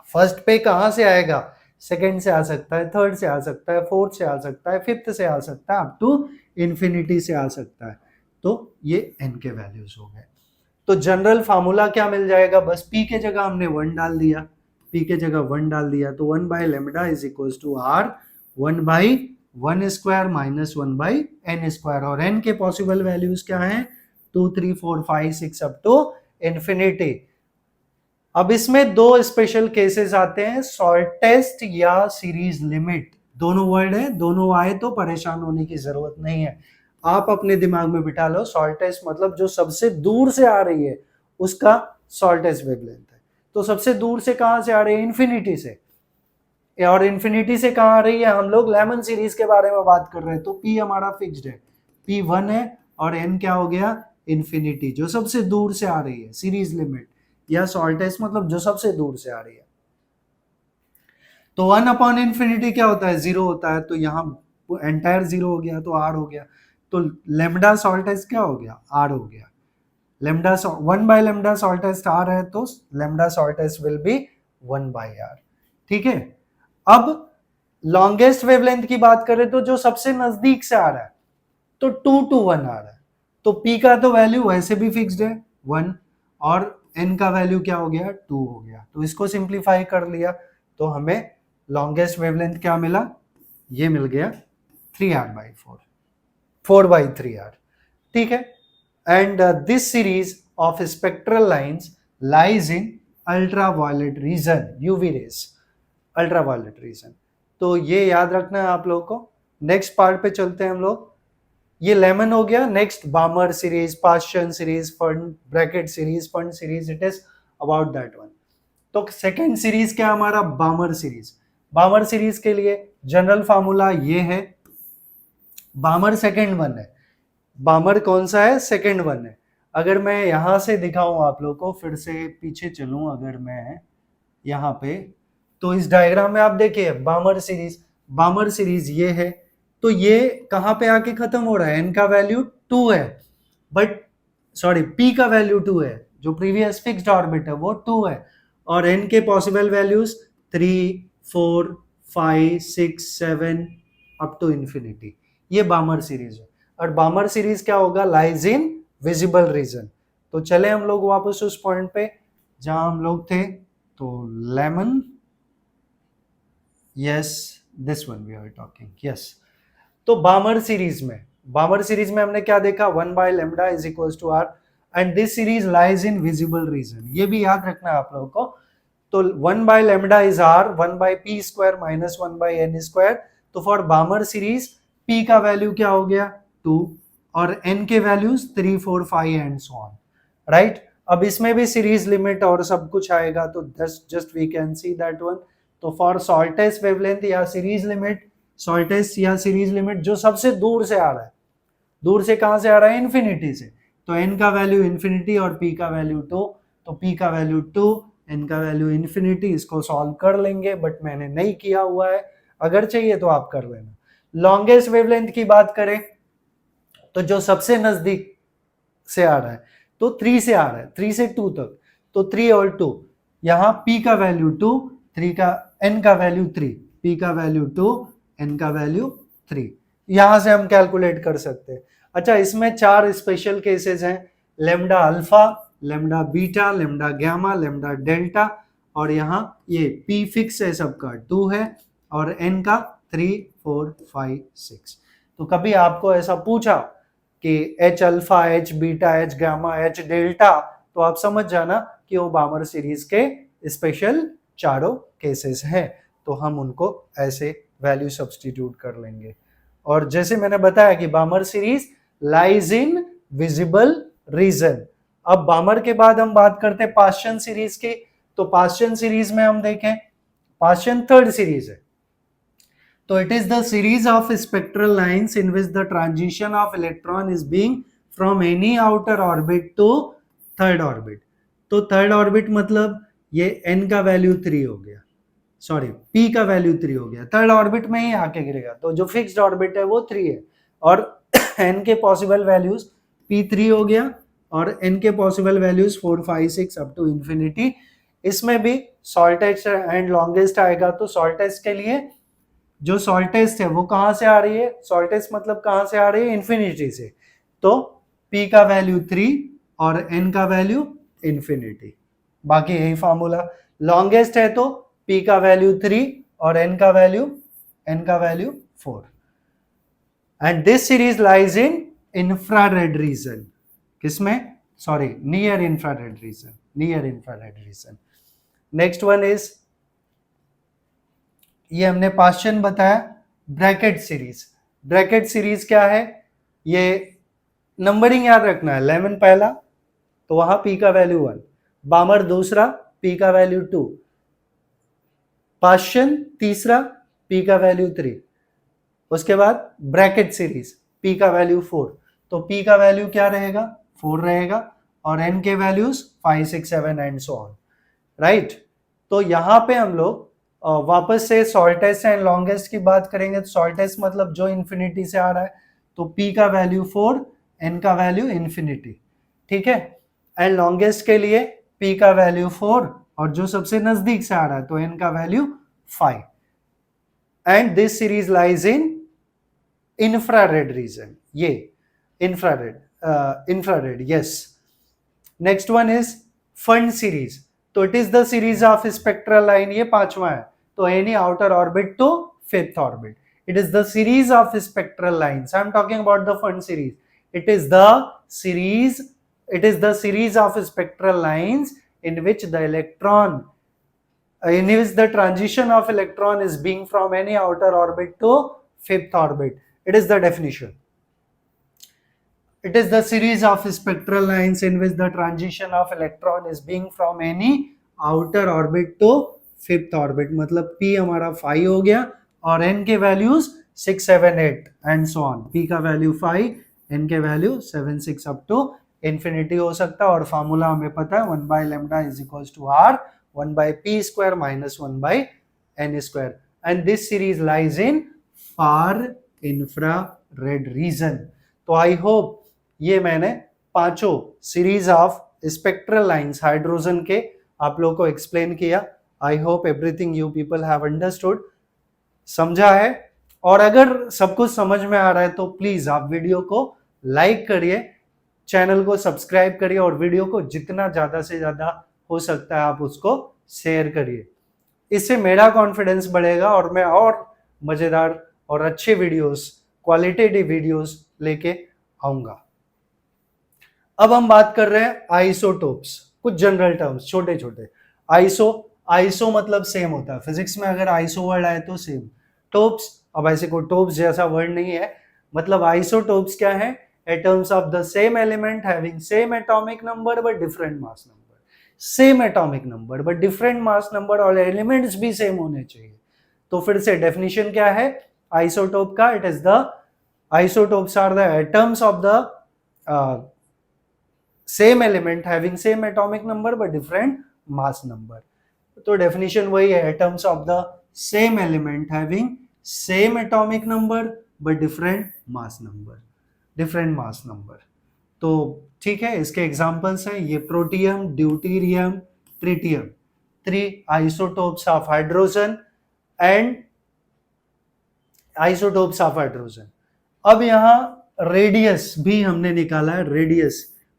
A: फर्स्ट पे कहां से आएगा? सेकेंड से आ सकता है, थर्ड से आ सकता है, फोर्थ से आ सकता है, फिफ्थ से आ सकता है, अप टू इंफिनिटी से आ सकता है। तो ये n के वैल्यूज हो गए। तो जनरल फार्मूला क्या मिल जाएगा? बस p के जगह हमने 1 डाल दिया, p के जगह 1 डाल दिया, तो 1/λ is equals to r 1/1² minus 1/n²। और n के पॉसिबल वैल्यूज क्या हैं? 2, 3, 4, 5, 6 अप टू इंफिनिटी। अब इसमें दो स्पेशल केसेस आते हैं, शॉर्टेस्ट या सीरीज लिमिट। दोनों वर्ड है, दोनों आए तो परेशान होने की जरूरत नहीं है, आप अपने दिमाग में बिठा लो। शॉर्टेस्ट मतलब जो सबसे दूर से आ रही है उसका शॉर्टेस्ट वेवलेंथ है। तो सबसे दूर से कहां से आ रही है? इन्फिनिटी से। और इन्फिनिटी से कहां आ रही है? हम लोग लेमन सीरीज के बारे में बात कर रहे हैं, तो पी हमारा फिक्स्ड है, पी 1 है, और एन क्या हो गया? इन्फिनिटी, जो सबसे दूर से आ रही है, सीरीज लिमिट या शॉर्टेस्ट मतलब जो सबसे दूर से आ रही है। तो 1 अपॉन इन्फिनिटी क्या होता है? 0 होता है, तो यहाँ एंटायर 0 हो गया, तो आर हो गया। तो लेमडा शॉर्टेस्ट क्या हो गया? आर हो गया। Lambda 1 by lambda shortest R है, तो lambda shortest will be 1 by R. ठीक है। अब लॉन्गेस्ट वेवलेंथ की बात करें तो जो सबसे नजदीक से आ रहा है, तो 2 to 1 आ रहा है, तो P का तो वैल्यू वैसे भी फिक्स्ड है 1, और N का वैल्यू क्या हो गया? 2 हो गया। तो इसको सिंप्लीफाई कर लिया तो हमें लॉन्गेस्ट वेवलेंथ क्या मिला? ये मिल गया 3r/4, 4/3r। ठीक है। And this series of spectral lines lies in ultraviolet region, UV rays, ultraviolet region. तो ये याद रखना है आप लोगों को। नेक्स्ट पार्ट पे चलते हैं हम लोग। ये लेमन हो गया। Next बामर series, Paschen series, fund Brackett series, fund series, it is about that one. तो सेकेंड सीरीज क्या हमारा? बामर सीरीज। बामर सीरीज के लिए जनरल फार्मूला ये है, बामर सेकेंड वन है। बामर कौन सा है? सेकेंड वन है। अगर मैं यहां से दिखाऊं आप लोग को, फिर से पीछे चलूं अगर मैं यहाँ पे, तो इस डायग्राम में आप देखिए बामर सीरीज, बामर सीरीज ये है, तो ये कहां पे आके खत्म हो रहा है? एन का वैल्यू 2 है, बट सॉरी पी का वैल्यू 2 है, जो प्रीवियस फिक्स्ड ऑर्बिट है वो 2 है, और एन के possible values 3, 4, 5, 6, 7 up to infinity. ये बामर सीरीज है। और बामर सीरीज क्या होगा? Lies in visible region. तो चले हम लोग वापस उस पॉइंट पे जहां हम लोग थे। तो Lyman, yes, this one we are talking, yes. तो बामर सीरीज में हमने क्या देखा? 1 by lambda is equals to R, and this series lies in visible region. ये भी याद रखना है आप लोगों को। तो 1 by lambda is R, 1 by P square minus 1 by N square. तो फॉर बामर सीरीज पी का वैल्यू क्या हो गया? 2, और एन के values 3, 4, 5 and so on, right. अब इसमें भी सीरीज लिमिट और सब कुछ आएगा, तो just we can see that one. तो फॉर शॉर्टेस्ट वेवलेंथ या सीरीज लिमिट, शॉर्टेस्ट या सीरीज लिमिट जो सबसे दूर से आ रहा है, दूर से कहां से आ रहा है? इन्फिनिटी से। तो एन का वैल्यू इन्फिनिटी और पी का वैल्यू 2, तो पी का वैल्यू 2, एन का वैल्यू इन्फिनिटी। इसको सॉल्व कर लेंगे, बट मैंने नहीं किया हुआ है, अगर चाहिए तो आप कर लेना। लॉन्गेस्ट वेवलेंथ की बात करें तो जो सबसे नजदीक से आ रहा है, तो 3 से आ रहा है, 3 से 2 तक, तो 3 और 2, यहाँ P का वैल्यू 2, 3 का, N का वैल्यू 3, P का वैल्यू 2, N का वैल्यू 3। यहां से हम कैलकुलेट कर सकते हैं। अच्छा, इसमें 4 स्पेशल केसेस हैं, lambda alpha, lambda beta, lambda gamma, lambda delta, और यहाँ ये P फिक्स है सबका 2 है, और N का 3, 4, 5, 6। तो कभी आपको ऐसा पूछा कि H alpha, H beta, H gamma, H delta, तो आप समझ जाना कि वो बामर सीरीज के स्पेशल चारों केसेस हैं। तो हम उनको ऐसे वैल्यू सब्स्टिट्यूट कर लेंगे। और जैसे मैंने बताया कि बामर series lies in visible reason. अब बामर के बाद हम बात करते हैं पास्चन सीरीज की। तो पास्चन सीरीज में हम देखें, पास्चन थर्ड सीरीज है, तो it is the series of spectral lines in which the transition of electron is being from any outer orbit to third orbit। तो थर्ड ऑर्बिट मतलब ये n का वैल्यू 3 हो गया, सॉरी p का value 3 हो गया, थर्ड ऑर्बिट में ही आके गिरेगा। तो जो फिक्स्ड ऑर्बिट है वो 3 है, और n के पॉसिबल वैल्यूज p3 हो गया, और n के possible values 4, 5, 6 up to infinity. इसमें भी शॉर्टेस्ट एंड लॉन्गेस्ट आएगा। तो शॉर्टेस्ट के लिए जो शॉर्टेस्ट है वो कहां से आ रही है? शॉर्टेस्ट मतलब कहां से आ रही है? इन्फिनिटी से। तो P का वैल्यू 3 और N का वैल्यू इन्फिनिटी, बाकी यही फॉर्मूला। लॉन्गेस्ट है तो P का वैल्यू 3 और N का value 4। And this series lies in infrared region. किसमें? Sorry, near infrared region, near infrared region. Next one is, ये हमने पास्चन बताया, ब्रैकेट सीरीज। ब्रैकेट सीरीज क्या है, ये नंबरिंग याद रखना है, लेमन पहला तो वहां पी का वैल्यू 1, बामर दूसरा पी का वैल्यू 2, पास्चन तीसरा पी का वैल्यू 3, उसके बाद ब्रैकेट सीरीज पी का वैल्यू 4, तो पी का वैल्यू क्या रहेगा 4 रहेगा और एन के values 5 6 7 and so on, right. तो यहां पे हम लोग वापस से शॉर्टेस्ट एंड लॉन्गेस्ट की बात करेंगे। तो शॉर्टेस्ट मतलब जो इंफिनिटी से आ रहा है, तो पी का वैल्यू 4, एन का वैल्यू इंफिनिटी, ठीक है। एंड लॉन्गेस्ट के लिए पी का वैल्यू 4 और जो सबसे नजदीक से आ रहा है तो एन का value 5। And this series lies in infrared region, ये infrared yes. Next one is Pfund series, तो it is the series of spectral line, ये पांचवा है, तो any outer orbit to fifth orbit, it is the series of spectral lines. I am talking about the Fund series. It is the series of spectral lines in which the electron, in which the transition of electron is being from any outer orbit to fifth orbit. It is the definition. It is the series of spectral lines in which the transition of electron is being from any outer orbit to fifth orbit. मतलब P हमारा 5 हो गया और n के values 6 7 8 and so on. P का value 5, n के value 7 6 up to infinity हो सकता है। और फार्मूला हमें पता है 1 by lambda is equals to r 1 by p square minus 1 by n square. And this series lies in far infrared region. तो आई होप ये मैंने पांचों series of spectral lines hydrogen के आप लोगों को एक्सप्लेन किया। I hope everything you people have understood, समझा है। और अगर सब कुछ समझ में आ रहा है तो प्लीज आप वीडियो को लाइक करिए, चैनल को सब्सक्राइब करिए और वीडियो को जितना ज्यादा से ज्यादा हो सकता है आप उसको शेयर करिए। इससे मेरा कॉन्फिडेंस बढ़ेगा और मैं और मजेदार और अच्छे वीडियोस, क्वालिटेटिव वीडियोस लेके आऊंगा। अब हम बात कर रहे हैं आइसोटोप्स, कुछ जनरल टर्म्स छोटे छोटे। आइसो मतलब सेम होता है, फिजिक्स में अगर आइसो वर्ड आए तो सेम। टोप्स, अब ऐसे कोई टोप्स जैसा वर्ड नहीं है, मतलब आइसोटोप्स क्या है, atoms of the same element having same atomic number but different mass number. Same atomic number but different mass number और एलिमेंट्स भी सेम होने चाहिए। तो फिर से डेफिनेशन क्या है आइसोटोप का, it is the isotopes are the atoms of the same element having same atomic number but different mass number. तो डेफिनेशन वही है, atoms of the same element having same atomic number but different mass number. तो ठीक है, इसके examples हैं ये protium, deuterium, tritium, 3 isotopes of hydrogen and isotopes of hydrogen. अब यहां रेडियस भी हमने निकाला है,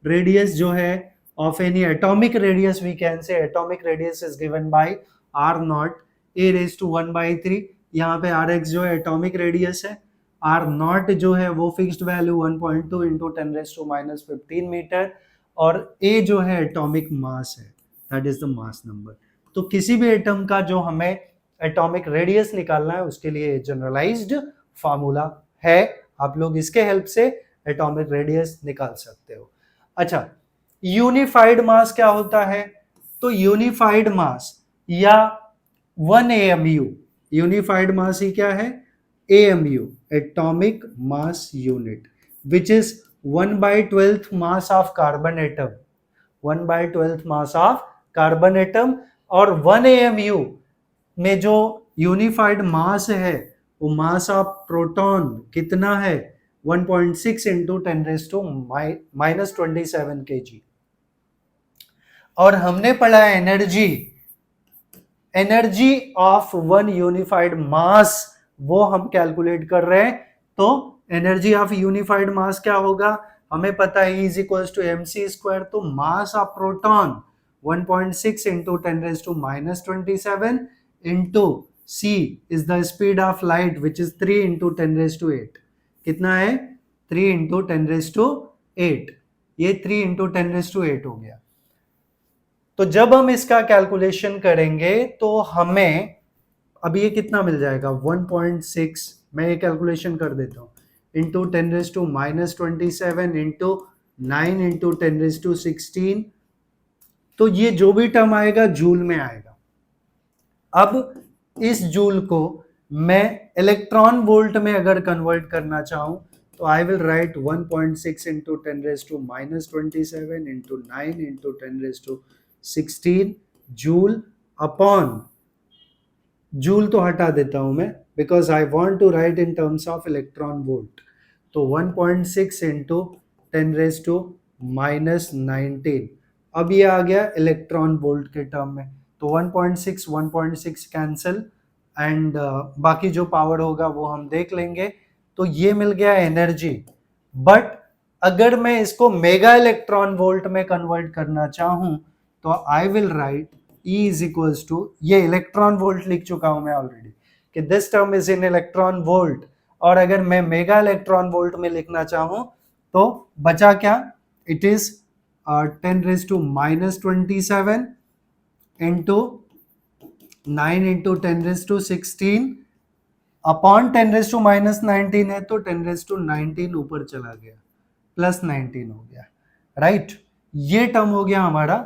A: रेडियस जो है of any atomic radius, we can say atomic radius is given by r naught a raised to 1 by 3। यहाँ पे rx जो है atomic radius है, r naught जो है वो fixed value 1.2 into 10 raised to minus 15 metre और a जो है atomic mass है, that is the mass number। तो किसी भी एटम का जो हमें atomic radius निकालना है उसके लिए जनरलाइज्ड फार्मूला है, आप लोग इसके हेल्प से atomic radius निकाल सकते हो। अच्छा, यूनिफाइड मास क्या होता है, तो यूनिफाइड मास या 1 AMU, यूनिफाइड मास ही क्या है AMU, atomic mass unit, which is 1/12 mass of carbon atom, 1/12 mass of carbon atom. और 1 AMU में जो यूनिफाइड मास है वो मास ऑफ प्रोटॉन कितना है 1.6 into 10 raised to minus 27 kg। और हमने पढ़ा है एनर्जी ऑफ 1 यूनिफाइड मास, वो हम कैलकुलेट कर रहे हैं। तो एनर्जी ऑफ यूनिफाइड मास क्या होगा, हमें पता है E equals to mc square. तो mass of proton 1.6 into 10 raised to minus 27 into c is the speed of light which is 3 into 10 raised to 8। कितना है 3 into 10 raised to 8, ये 3 into 10 raised to 8 हो गया। तो जब हम इसका कैलकुलेशन करेंगे तो हमें अब ये कितना मिल जाएगा 1.6, मैं ये कैलकुलेशन कर देता हूँ, इंटू 10⁻⁻27 इंटू 9 इंटू 10⁻16, तो ये जो भी टर्म आएगा जूल में आएगा। अब इस जूल को मैं इलेक्ट्रॉन वोल्ट में अगर कन्वर्ट करना चाहूं तो I will write 1.6 into 10⁻⁻27 into 9 into 10⁻16 joule upon, joule तो हटा देता हूं मैं because I want to write in terms of electron volt, तो 1.6 इंटू 10⁻⁻19, अब ये आ गया इलेक्ट्रॉन वोल्ट के टर्म में, तो 1.6 कैंसिल एंड बाकी जो पावर होगा वो हम देख लेंगे। तो ये मिल गया एनर्जी। बट अगर मैं इसको मेगा इलेक्ट्रॉन वोल्ट में कन्वर्ट करना चाहूं तो I will write E is equals to, ये इलेक्ट्रॉन वोल्ट लिख चुका हूं मैं ऑलरेडी कि this term is in electron volt, और अगर मैं मेगा इलेक्ट्रॉन वोल्ट में लिखना चाहूं तो बचा क्या, it is 10⁻⁻27 into 9 into 10⁻16 upon 10⁻⁻19 है तो 10⁻19 ऊपर चला गया, प्लस 19 हो गया, राइट। ये टर्म हो गया हमारा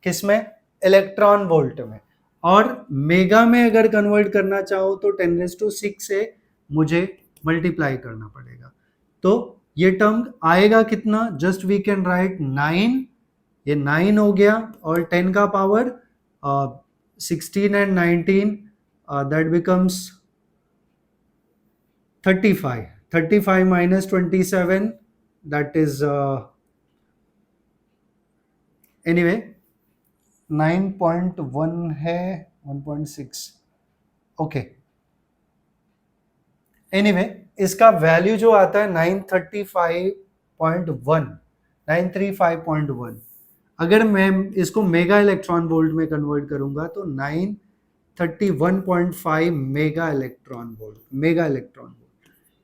A: किसमें, इलेक्ट्रॉन वोल्ट में। और मेगा में अगर कन्वर्ट करना चाहो तो 10⁻6 से मुझे मल्टीप्लाई करना पड़ेगा, तो ये टर्म आएगा कितना, जस्ट वी कैन राइट 9, ये 9 हो गया, और 10 का power 16 and 19 that becomes 35, 35 minus 27 that is anyway 9.1 है, 1.6 ओके। एनीवे इसका वैल्यू जो आता है 935.1, 935.1, अगर मैं इसको मेगा इलेक्ट्रॉन वोल्ट में कन्वर्ट करूंगा तो 931.5 mega electron volt, mega electron volt,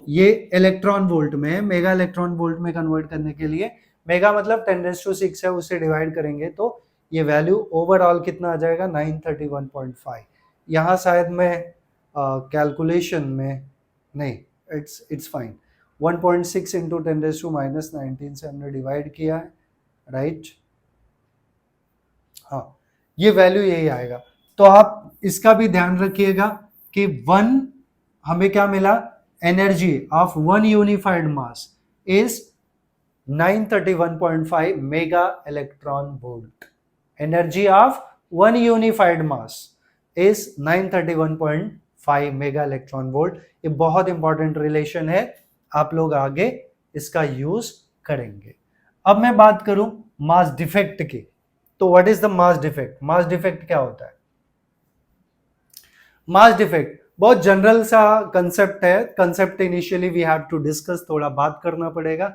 A: ये इलेक्ट्रॉन वोल्ट में है। मेगा इलेक्ट्रॉन वोल्ट में कन्वर्ट करने के लिए मेगा मतलब 10⁻6 है, उससे डिवाइड करेंगे तो ये वैल्यू ओवरऑल कितना आ जाएगा 931.5। यहाँ शायद मैं कैलकुलेशन में नहीं, इट्स फाइन, 1.6 इंटू 10⁻⁻19 से हमने डिवाइड किया है, राइट। हाँ, ये वैल्यू यही आएगा। तो आप इसका भी ध्यान रखिएगा कि 1 हमें क्या मिला, energy of one unified mass is 931.5 mega electron volt. Energy of one unified mass is 931.5 mega electron volt. ये बहुत इंपॉर्टेंट रिलेशन है, आप लोग आगे इसका यूज करेंगे। अब मैं बात करूं मास डिफेक्ट की, तो what is the mass defect, mass defect क्या होता है। मास डिफेक्ट बहुत जनरल सा कंसेप्ट है, concept initially we have to discuss, थोड़ा बात करना पड़ेगा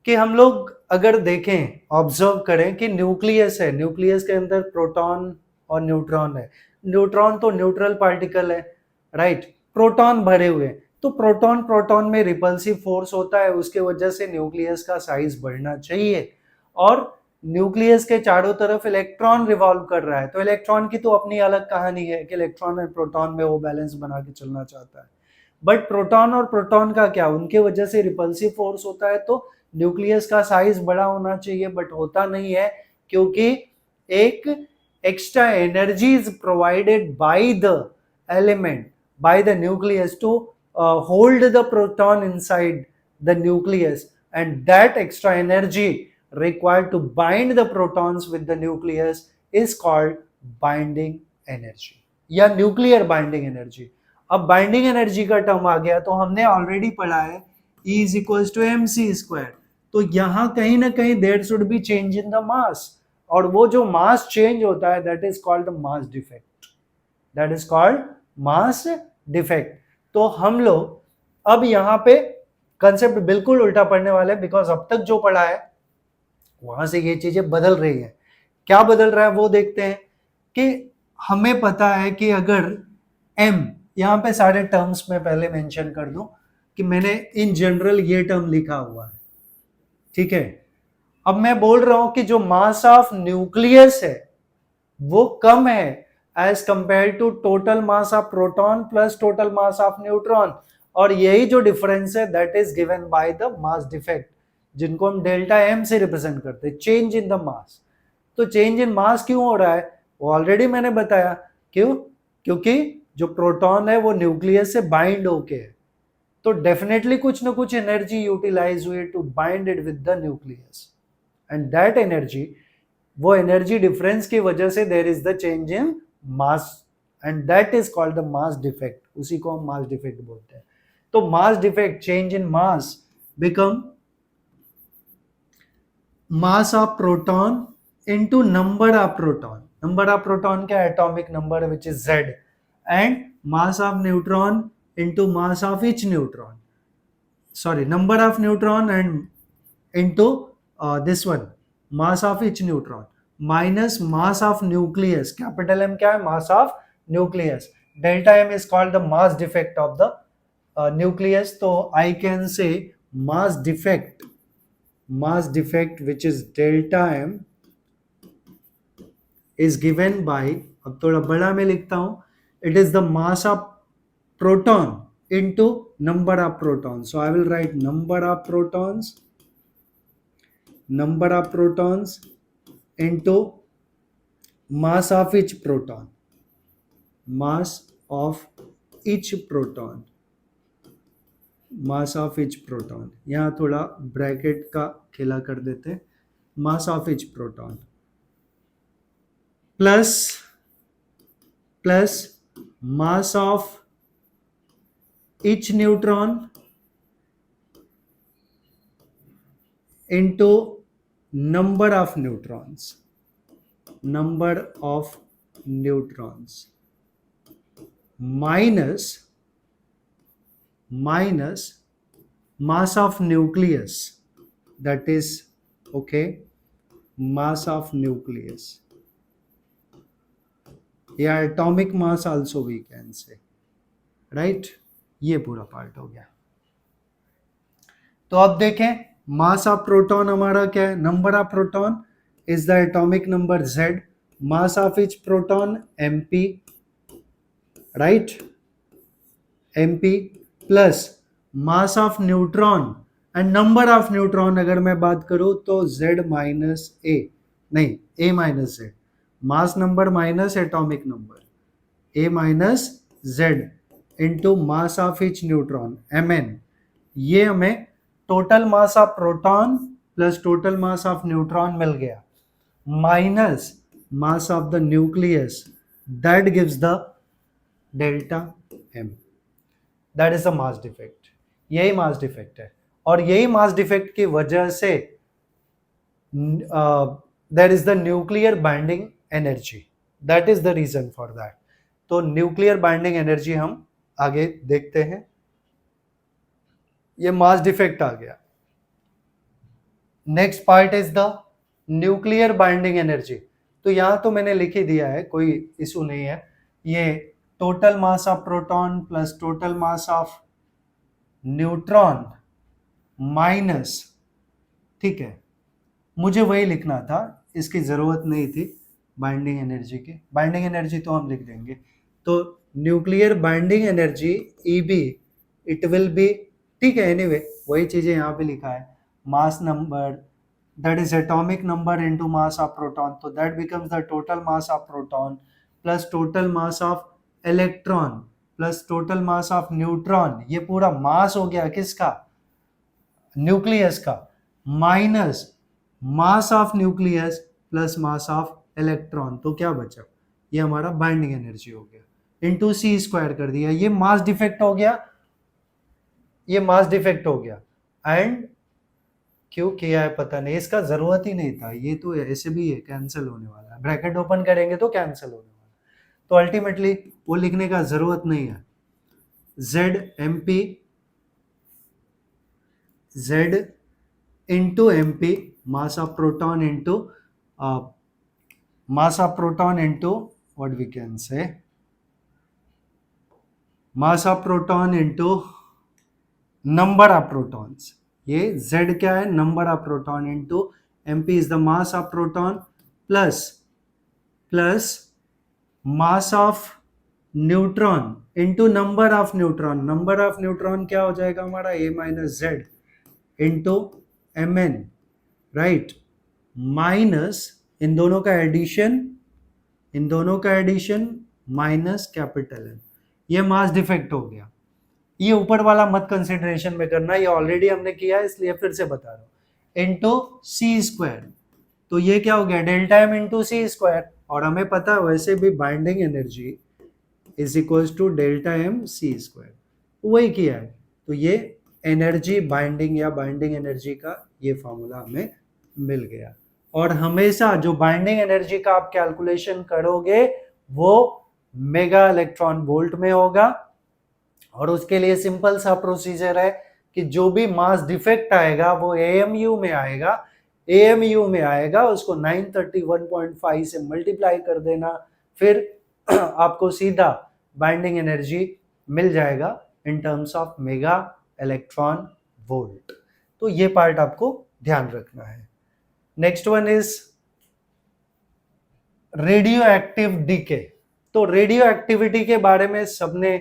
A: कि हम लोग अगर देखें, ऑब्जर्व करें कि न्यूक्लियस है, न्यूक्लियस के अंदर प्रोटॉन और न्यूट्रॉन है, न्यूट्रॉन तो न्यूट्रल पार्टिकल है, राइट, प्रोटॉन भरे हुए, तो प्रोटॉन प्रोटॉन में रिपल्सिव फोर्स होता है, उसके वजह से न्यूक्लियस का साइज बढ़ना चाहिए, और न्यूक्लियस के चारों तरफ इलेक्ट्रॉन रिवॉल्व कर रहा है, तो इलेक्ट्रॉन की तो अपनी अलग कहानी है कि इलेक्ट्रॉन और प्रोटॉन में वो बैलेंस बना के चलना चाहता है। बट प्रोटॉन और प्रोटॉन का क्या, उनके वजह से रिपल्सिव फोर्स होता है, तो न्यूक्लियस का साइज बड़ा होना चाहिए, बट होता नहीं है, क्योंकि एक extra energy is provided by the element, by the nucleus to hold the proton inside the nucleus, and that extra energy required to bind the protons with the nucleus is called binding energy या nuclear binding energy। अब binding energy का term आ गया, तो हमने already पढ़ा है E is equals to mc square, तो यहां कहीं ना कहीं there should be change in the mass, और वो जो mass change होता है that is called mass defect, that is called mass defect। तो हम लोग अब यहाँ पे कंसेप्ट बिल्कुल उल्टा पढ़ने वाले, बिकॉज अब तक जो पढ़ा है वहां से ये चीजें बदल रही हैं। क्या बदल रहा है वो देखते हैं कि हमें पता है कि अगर m, यहां पे सारे टर्म्स में पहले मेंशन कर दूं कि मैंने इन जनरल ये टर्म लिखा हुआ है, ठीक है, अब मैं बोल रहा हूं कि जो मास ऑफ न्यूक्लियस है वो कम है as compare to total mass of proton plus total mass of neutron, और यही जो डिफरेंस है that is given by the mass defect, जिनको हम डेल्टा एम से रिप्रेजेंट करते हैं, चेंज इन द मास। तो चेंज इन मास क्यों हो रहा है वो ऑलरेडी मैंने बताया। क्यों? क्योंकि जो प्रोटॉन है वो न्यूक्लियस से बाइंड होके है, तो डेफिनेटली कुछ ना कुछ एनर्जी यूटिलाइज हुई to bind it with the nucleus, and that energy, वो एनर्जी डिफरेंस की वजह से there is the change in mass, and that is called the mass defect, उसी को हम मास डिफेक्ट बोलते हैं। तो mass defect, change in mass become mass of proton into number of proton. Number of proton क्या? Atomic number which is Z, and mass of neutron into mass of each neutron. Sorry, number of neutron and into this one mass of each neutron minus mass of nucleus. Capital M क्या है? Mass of nucleus. Delta M is called the mass defect of the nucleus. So I can say mass defect which is delta M is given by, अब थोड़ा बड़ा में लिखता हूं, it is the mass of proton into number of protons. So I will write number of protons into mass of each proton, mass of each proton, mass of each proton. यहाँ थोड़ा bracket का खेला कर देते, mass of each proton plus mass of each neutron into number of neutrons minus mass of nucleus, that is okay, mass of nucleus, या atomic mass also we can say, right? ये पूरा part हो गया। तो अब देखें मास of proton हमारा क्या है? Number of proton is the atomic number Z, mass of each proton mp, right, mp plus mass of neutron and number of neutron अगर मैं बात करूं तो Z माइनस a, नहीं a minus Z, mass number minus atomic number, a minus Z into mass of each neutron mn। ये हमें total mass of proton plus total mass of neutron मिल गया, minus mass of the nucleus, that gives the delta m, that is the mass defect. यही mass defect है, और यही मास defect की वजह से there is the nuclear binding energy, that is the reason for that. तो न्यूक्लियर बाइंडिंग एनर्जी हम आगे देखते हैं। ये मास डिफेक्ट आ गया। Next part is the nuclear binding energy. तो यहां तो मैंने लिख ही दिया है, कोई इशू नहीं है। ये total mass of proton plus total mass of neutron minus, ठीक है, मुझे वही लिखना था, इसकी जरूरत नहीं थी बाइंडिंग एनर्जी की। बाइंडिंग एनर्जी तो हम लिख देंगे। तो nuclear binding energy EB, it will be, ठीक है, एनीवे वही चीजें यहाँ पे लिखा है, mass number that is atomic number into mass of proton, तो that becomes the total mass of proton plus total mass of electron plus total mass of neutron, ये पूरा मास हो गया किसका? न्यूक्लियस का, minus mass of nucleus plus mass of electron, तो क्या बचा? ये हमारा बाइंडिंग एनर्जी हो गया, इंटू C स्क्वायर कर दिया। ये मास डिफेक्ट हो गया, ये मास डिफेक्ट हो गया। एंड क्यों किया है पता नहीं, इसका जरूरत ही नहीं था, ये तो ऐसे भी है कैंसिल होने वाला है, ब्रैकेट ओपन करेंगे तो कैंसिल होने वाला है, तो अल्टीमेटली वो लिखने का जरूरत नहीं है। Z into MP, mass of proton into what we can say, mass of proton into number of protons। ये Z क्या है? Number of proton into mp is the mass of proton plus mass of neutron into number of neutron. Number of neutron क्या हो जाएगा हमारा a minus Z into m n, right, minus इन दोनों का एडिशन माइनस कैपिटल एन. ये mass defect हो गया. ये ऊपर वाला मत कंसिडरेशन में करना, ये ऑलरेडी हमने किया है इसलिए फिर से बता रहा हूं. इंटू सी स्क्वायर, तो ये क्या हो गया delta M into C square. और हमें पता है वैसे भी binding energy is equals to delta M C square, वही किया है. तो ये एनर्जी बाइंडिंग या बाइंडिंग एनर्जी का ये फॉर्मूला हमें मिल गया. और हमेशा जो बाइंडिंग एनर्जी का आप कैलकुलेशन करोगे वो मेगा इलेक्ट्रॉन वोल्ट में होगा. और उसके लिए सिंपल सा प्रोसीजर है कि जो भी मास डिफेक्ट आएगा वो एएमयू में आएगा, उसको 931.5 से मल्टीप्लाई कर देना, फिर आपको सीधा बाइंडिंग एनर्जी मिल जाएगा in terms of mega electron volt. तो ये पार्ट आपको ध्यान रखना है. Next one is radioactive decay. तो रेडियो एक्टिविटी के बारे में सबने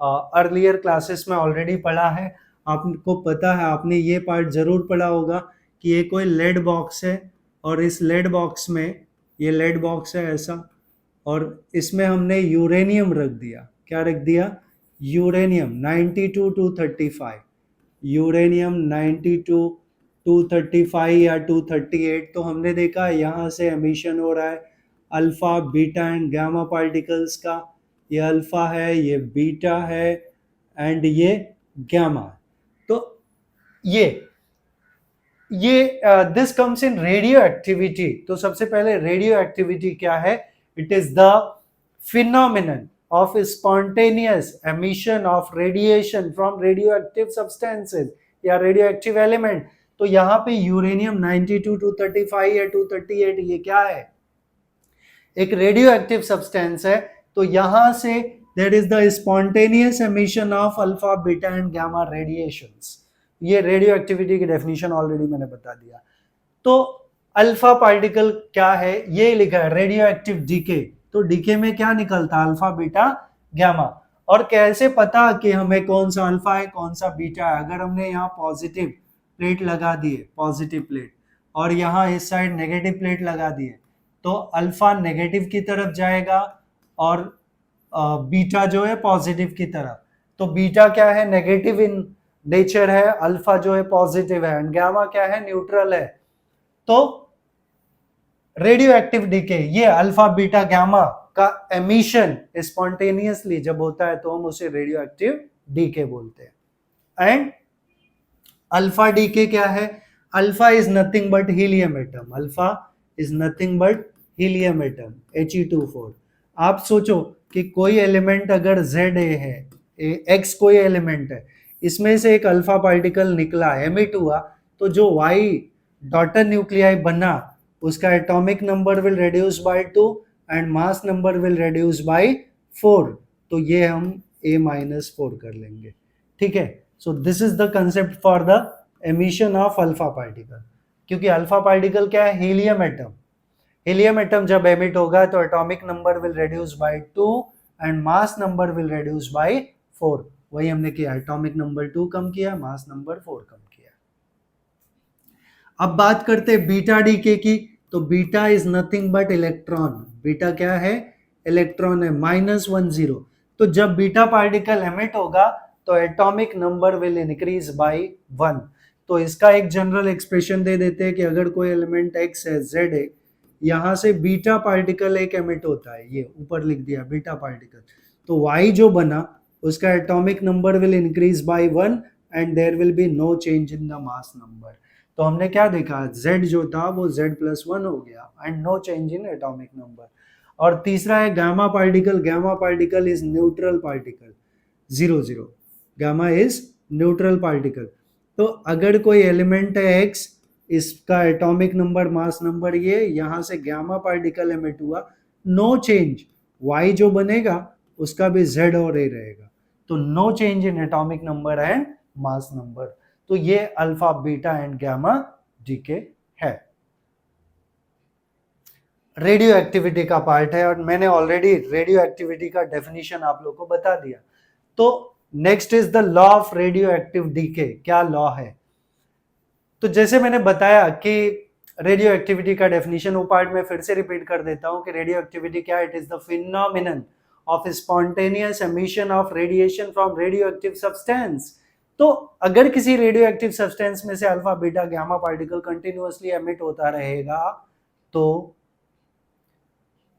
A: अर्लियर क्लासेस में ऑलरेडी पढ़ा है. आपको पता है, आपने ये पार्ट जरूर पढ़ा होगा कि ये कोई लेड बॉक्स है और इस लेड बॉक्स में, ये लेड बॉक्स है ऐसा, और इसमें हमने यूरेनियम रख दिया. क्या रख दिया? यूरेनियम 92-235, यूरेनियम 92-235 या 238. तो हमने देखा यहाँ से एमिशन हो रहा है alpha beta and gamma particles का. ये अल्फा है, ये बीटा है एंड ये गामा. तो ये this comes in radio activity. तो सबसे पहले रेडियो एक्टिविटी क्या है? It is the phenomenon of spontaneous emission of radiation from radioactive substances या radioactive element. तो यहाँ पे यूरेनियम 92-235 या 238 ये क्या है? एक रेडियोएक्टिव सब्सटेंस है. तो यहाँ से there is the spontaneous emission of alpha, beta and gamma radiations. ये रेडियो एक्टिविटी की डेफिनेशन ऑलरेडी मैंने बता दिया. तो अल्फा पार्टिकल क्या है? ये लिखा है रेडियो एक्टिव डीके. तो डीके में क्या निकलता? Alpha beta gamma. और कैसे पता कि हमें कौन सा अल्फा है कौन सा बीटा है? अगर हमने यहाँ पॉजिटिव प्लेट लगा दिए, पॉजिटिव प्लेट, और यहाँ इस साइड नेगेटिव प्लेट लगा दिए, तो अल्फा नेगेटिव की तरफ जाएगा और बीटा जो है पॉजिटिव की तरफ. तो बीटा क्या है? नेगेटिव इन नेचर है. अल्फा जो है पॉजिटिव है एंड गामा क्या है? न्यूट्रल है. तो रेडियो एक्टिव डीके, ये अल्फा बीटा गामा का एमिशन स्पॉन्टेनियसली जब होता है तो हम उसे रेडियो एक्टिव डीके बोलते हैं. एंड अल्फा डीके क्या है? Alpha is nothing but helium atom. Alpha is nothing but helium atom, He2 4. आप सोचो कि कोई एलिमेंट अगर Za है, X कोई एलिमेंट है, इसमें से एक अल्फा पार्टिकल निकला, एमिट हुआ, तो जो Y डॉटर न्यूक्लियाई बना उसका atomic number will reduce by 2 and mass number will reduce by 4. तो ये हम A-4 कर लेंगे. ठीक है. So this is the concept for the emission of alpha particle. क्योंकि अल्फा पार्टिकल क्या है? Helium atom. हीलियम एटम जब एमिट होगा तो atomic number will reduce by 2 and mass number will reduce by 4. वही हमने किया, एटॉमिक नंबर 2 कम किया, मास नंबर 4 कम किया. अब बात करते हैं बीटा डीके की. तो beta is nothing but electron. Beta क्या है? इलेक्ट्रॉन है, -10. तो जब बीटा पार्टिकल एमिट होगा तो atomic number will increase by 1. तो इसका एक जनरल एक्सप्रेशन दे देते हैं कि अगर कोई एलिमेंट X है, Z है, यहाँ से बीटा पार्टिकल एक एमिट होता है, ये ऊपर लिख दिया बीटा पार्टिकल, तो Y जो बना उसका atomic number will increase by 1 and there will be no change in the mass number. तो हमने क्या देखा? Z जो था वो Z+1 हो गया and no change in atomic number. और तीसरा है gamma particle. Gamma particle is neutral particle, 0 gamma is neutral particle. तो अगर कोई एलिमेंट है X, इसका एटॉमिक नंबर मास नंबर ये, यहाँ से गामा पार्टिकल एमिट हुआ, नो चेंज. Y जो बनेगा उसका भी Z और A रहेगा. तो no change in atomic number and mass number. तो ये alpha beta and gamma decay है. रेडियो एक्टिविटी का पार्ट है, और मैंने ऑलरेडी रेडियो एक्टिविटी का डेफिनेशन आप लोगों को बता दिया। तो next is the law of radioactive decay. क्या लॉ है? तो जैसे मैंने बताया कि रेडियो एक्टिविटी का डेफिनेशन, वो पार्ट में फिर से रिपीट कर देता हूं कि रेडियो एक्टिविटी क्या है? It is the phenomenon of spontaneous emission of radiation from radio active substance. तो अगर किसी रेडियो एक्टिव सब्सटेंस में से alpha beta gamma particle continuously emit होता रहेगा तो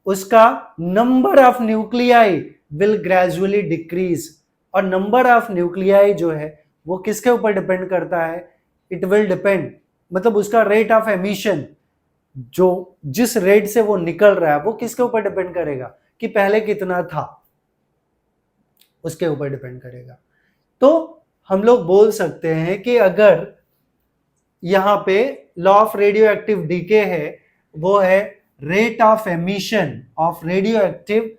A: उसका number of nuclei will gradually decrease. और नंबर ऑफ न्यूक्लियाई जो है वो किसके ऊपर डिपेंड करता है? इट विल डिपेंड, मतलब उसका रेट ऑफ एमिशन, जो जिस रेट से वो निकल रहा है वो किसके ऊपर डिपेंड करेगा? कि पहले कितना था, उसके ऊपर डिपेंड करेगा। तो हम लोग बोल सकते हैं कि अगर यहां पे law of radioactive decay है, वो है rate of emission of radioactive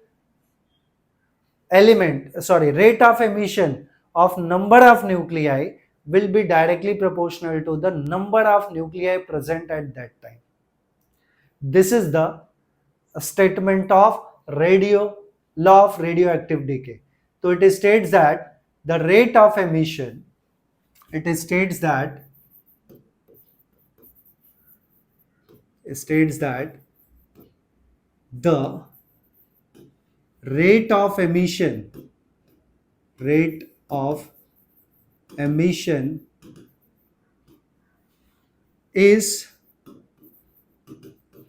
A: rate of emission of number of nuclei will be directly proportional to the number of nuclei present at that time. This is the statement of law of radioactive decay. So it states that the rate of emission, the rate of emission is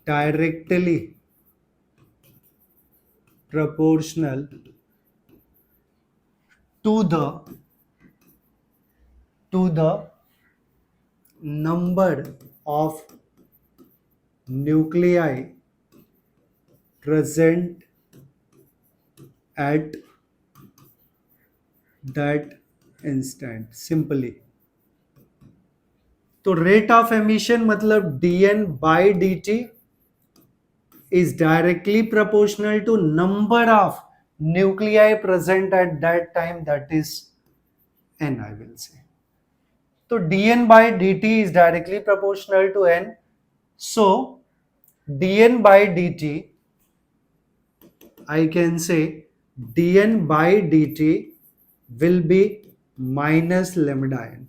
A: directly proportional to the number of nuclei present at that instant. Simply, तो rate of emission मतलब dN by dt is directly proportional to number of nuclei present at that time, that is n, I will say. तो dN by dt is directly proportional to n. So dN by dt, I can say dN by dt will be minus lambda n.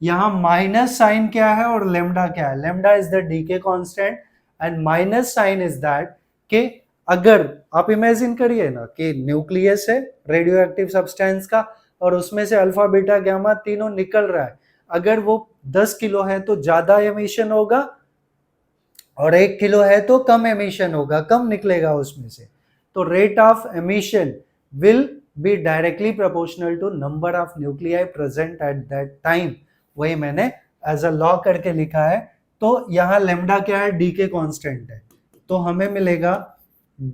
A: यहां minus sign क्या है और lambda क्या है? Lambda is the decay constant and minus sign is that कि अगर आप imagine करिए ना कि न्यूक्लियस है रेडियो एक्टिव सब्सटेंस का, और उसमें से अल्फा बीटा गामा तीनों निकल रहा है। अगर वो 10 किलो है तो ज्यादा एमिशन होगा, और 1 किलो है तो कम एमिशन होगा, कम निकलेगा उसमें से। तो rate of emission will be directly proportional to number of nuclei present at that time. वही मैंने एज अ लॉ करके लिखा है। तो यहां लेमडा क्या है? डी के कॉन्स्टेंट है। तो हमें मिलेगा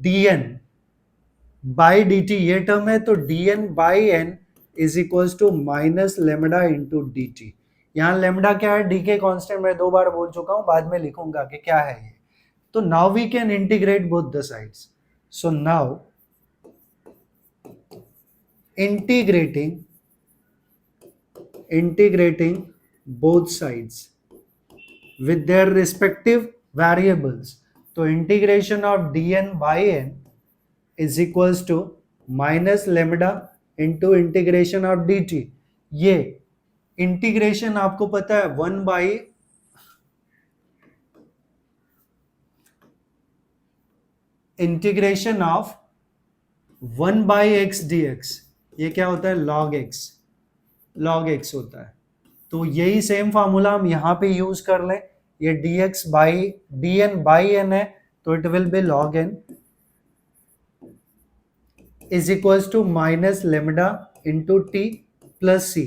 A: dn बाई डी टी, ये टर्म है, तो dn by n is equal to minus lambda into D T. यहाँ लेमडा क्या है? डी के कॉन्स्टेंट मैं 2 बार बोल चुका हूं, बाद में लिखूंगा कि क्या है ये। तो now we can integrate both the sides. So now integrating both sides with their respective variables. तो integration of dn by n is equals to minus lambda into integration of dt. ये इंटीग्रेशन आपको पता है 1 by integration of 1 by x dx, ये क्या होता है? log x होता है। तो यही सेम फार्मूला हम यहां पे यूज कर लें। ये dx by dn by n है, तो it will be log n is equals to minus lambda into t plus c.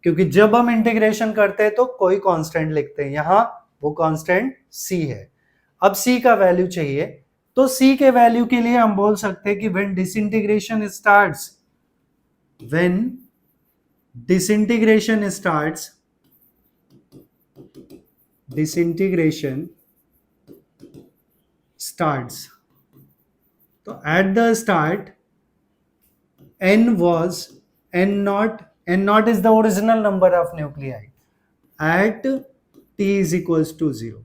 A: क्योंकि जब हम इंटीग्रेशन करते हैं तो कोई कांस्टेंट लिखते हैं, यहां वो कांस्टेंट c है। अब c का वैल्यू चाहिए, तो c के वैल्यू के लिए हम बोल सकते हैं कि व्हेन डिसइंटीग्रेशन starts, तो at the start n was n naught is the original number of nuclei at t is equals to 0.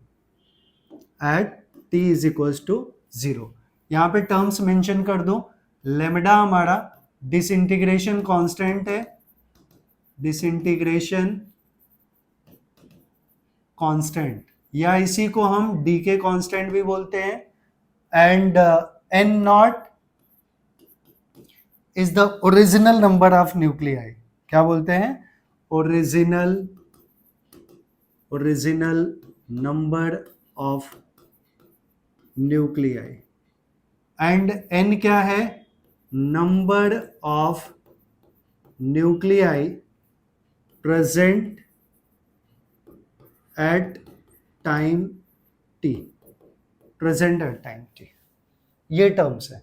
A: At t is equals to 0। यहाँ पे टर्म्स मेंशन कर दो। लेमडा हमारा डिसइंटीग्रेशन कांस्टेंट है, disintegration constant, या इसी को हम डीके कांस्टेंट भी बोलते हैं। And N naught is the original number of nuclei. क्या बोलते हैं? Original number of nuclei. And N क्या है? Number of nuclei present at time T, present at time T, ये टर्म्स है।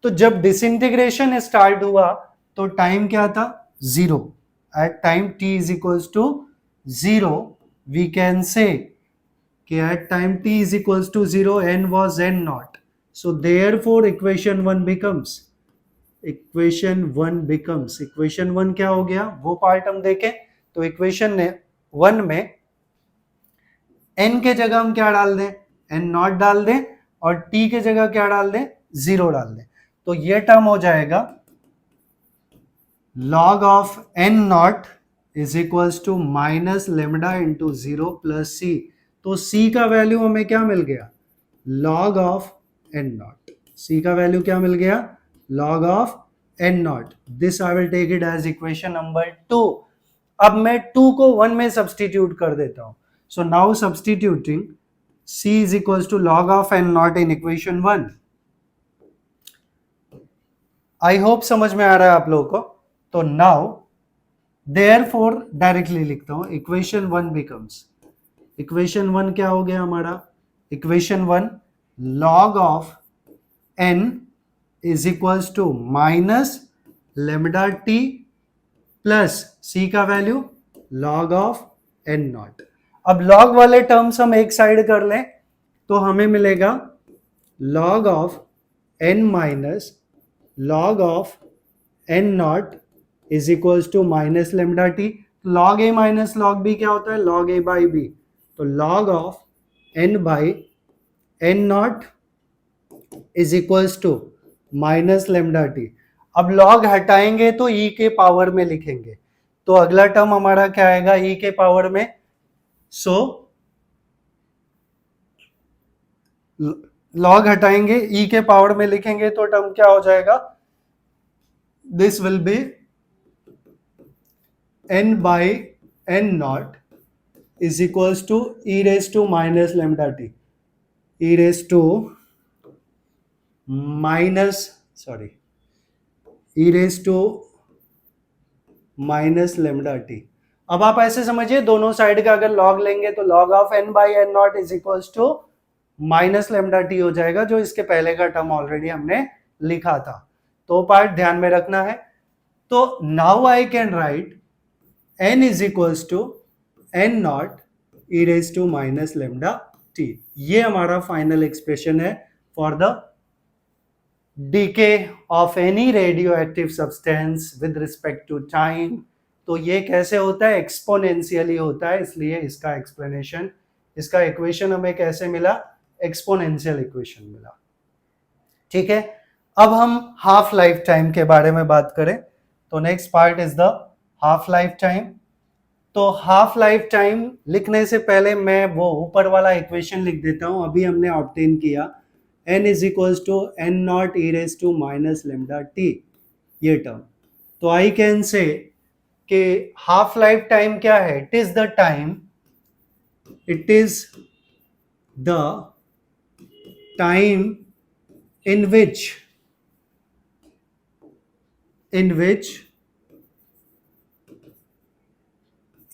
A: तो जब डिसइंटीग्रेशन स्टार्ट हुआ तो टाइम क्या था? 0। At time t is equals to 0 we can say कि at time t is equals to 0 n was n naught, so therefore equation 1 becomes equation 1 क्या हो गया वो पार्ट हम देखें। तो इक्वेशन 1 में n के जगह हम क्या डाल दें? n नॉट डाल दें, और t के जगह क्या डाल दें? 0 डाल दें। तो ये टर्म हो जाएगा log of n naught is equals to minus lambda into 0 plus c। तो c का वैल्यू हमें क्या मिल गया? log of n naught. c का वैल्यू क्या मिल गया? log of n naught. This I will take it as equation number 2। अब मैं 2 को 1 में सब्सटीट्यूट कर देता हूं। So now substituting c is equals to log of n naught in equation 1। I hope समझ में आ रहा है आप लोगों को। तो नाउ देयरफॉर डायरेक्टली लिखता हूं, इक्वेशन 1 बिकम्स, इक्वेशन 1 क्या हो गया हमारा? Equation 1 log of n is equals to minus lambda T plus c का value log of n naught. अब log वाले टर्म्स हम एक साइड कर लें तो हमें मिलेगा log of n minus log of n naught is equals to minus lambda T. log a minus log b क्या होता है? log a by b। तो log of n by n naught is equals to minus lambda T. अब log हटाएंगे तो e के power में लिखेंगे, तो अगला टर्म हमारा क्या आएगा? e के पावर में। सो log हटाएंगे e के पावर में लिखेंगे तो टर्म क्या हो जाएगा? This will B n by n not is equals to e raised to minus lambda t, e raised to minus e raised to minus lambda t। अब आप ऐसे समझिए दोनों साइड का अगर log लेंगे तो log of n by n naught is equals to minus lambda T हो जाएगा, जो इसके पहले का टर्म ऑलरेडी हमने लिखा था। तो पार्ट ध्यान में रखना है। तो now I can write n is equals to n naught e raised to minus lambda t। ये हमारा फाइनल एक्सप्रेशन है for the decay of any radioactive substance with respect to time. तो ये कैसे होता है? एक्सपोनेंशियली होता है, इसलिए इसका एक्सप्लेनेशन, इसका इक्वेशन हमें कैसे मिला? एक्सपोनेंशियल इक्वेशन मिला। ठीक है, अब हम हाफ लाइफ टाइम के बारे में बात करें तो next part is the half life time. तो हाफ लाइफ टाइम लिखने से पहले मैं वो ऊपर वाला इक्वेशन लिख देता हूं। अभी हमने ऑब्टेन किया n is equals to n naught e raise to minus lambda t, ये टर्म। तो आई कैन से कि हाफ लाइफ टाइम क्या है? It is the time, it is the time in which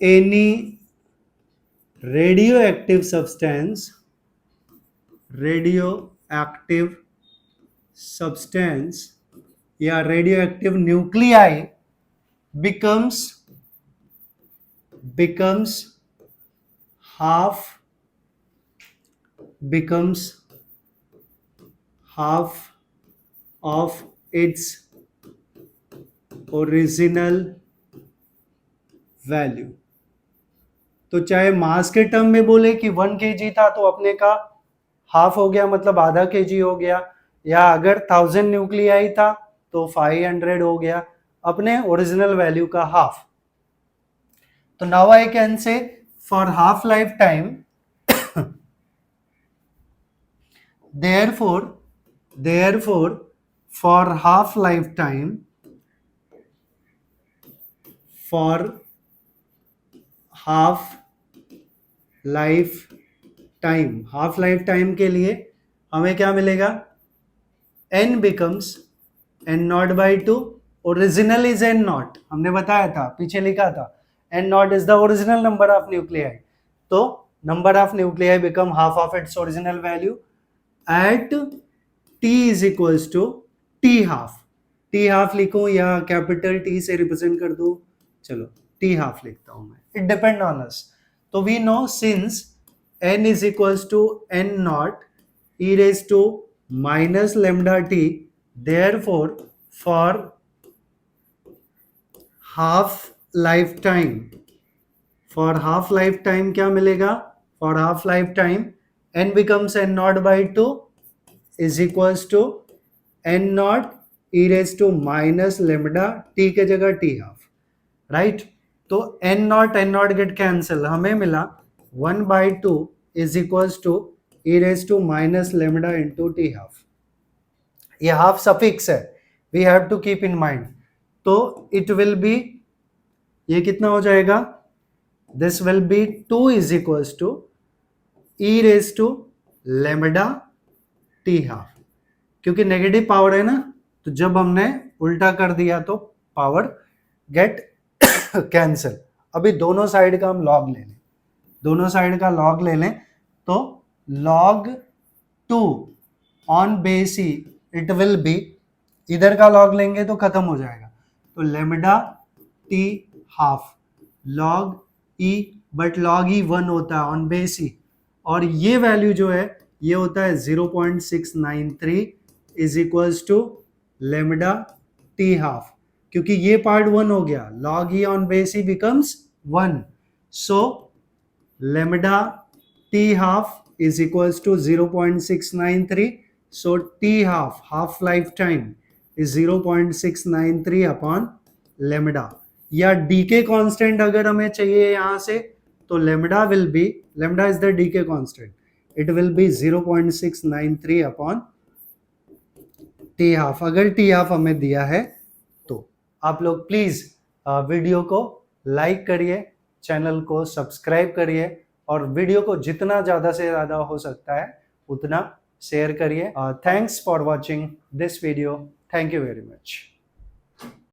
A: any radioactive substance या radioactive nuclei becomes half of its original value. तो चाहे मास के term में बोले कि 1 kg था तो अपने का हाफ हो गया मतलब आधा kg हो गया, या अगर 1000 न्यूक्लियाई था तो 500 हो गया, अपने ओरिजिनल वैल्यू का हाफ। तो now I can say for half life time, therefore for half lifetime, for half life time के लिए हमें क्या मिलेगा, n becomes n naught by two, original is n naught, हमने बताया था, पीछे लिखा था n naught is the original number of nuclei, तो number of nuclei become half of its original value at t is equals to t half. t half लिखूं या capital T से रिप्रेजेंट कर दूं, चलो t हाफ लिखता हूं मैं, इट डिपेंड ऑन अस। तो we know since n is equals to n naught e raised to minus lambda t, therefore for half lifetime क्या मिलेगा, for half lifetime n becomes n naught by 2 is equals to n naught e raised to minus lambda t के जगह t half, right? तो n naught get cancel, हमें मिला 1 by 2 is equals to e raised to minus lambda into t half। ये half suffix है, we have to keep in mind. तो it will be, ये कितना हो जाएगा, this will be 2 is equals to e raised to lambda t half, क्योंकि negative power है ना, तो जब हमने उल्टा कर दिया तो पावर गेट कैंसिल। अभी दोनों साइड का हम लॉग ले लें, दोनों साइड का लॉग ले लें, तो log 2 on base e, it will be, इधर का लॉग लेंगे तो खत्म हो जाएगा, तो lambda T half log e, but log e 1 होता है ऑन बेस ई, और ये वैल्यू जो है ये होता है 0.693 is equals to lambda T half, क्योंकि ये पार्ट 1 हो गया, log E on base E becomes 1, so lambda T half is equals to 0.693, so t half lifetime is 0.693 upon lambda, या डीके कांस्टेंट अगर हमें चाहिए यहां से, तो lambda will be, lambda is the decay constant, it will be 0.693 upon t half। अगर t half हमें दिया है तो आप लोग प्लीज वीडियो को लाइक करिए, चैनल को सब्सक्राइब करिए, और वीडियो को जितना ज़्यादा से ज़्यादा हो सकता है उतना शेयर करिए। Thanks for watching this video, thank you very much.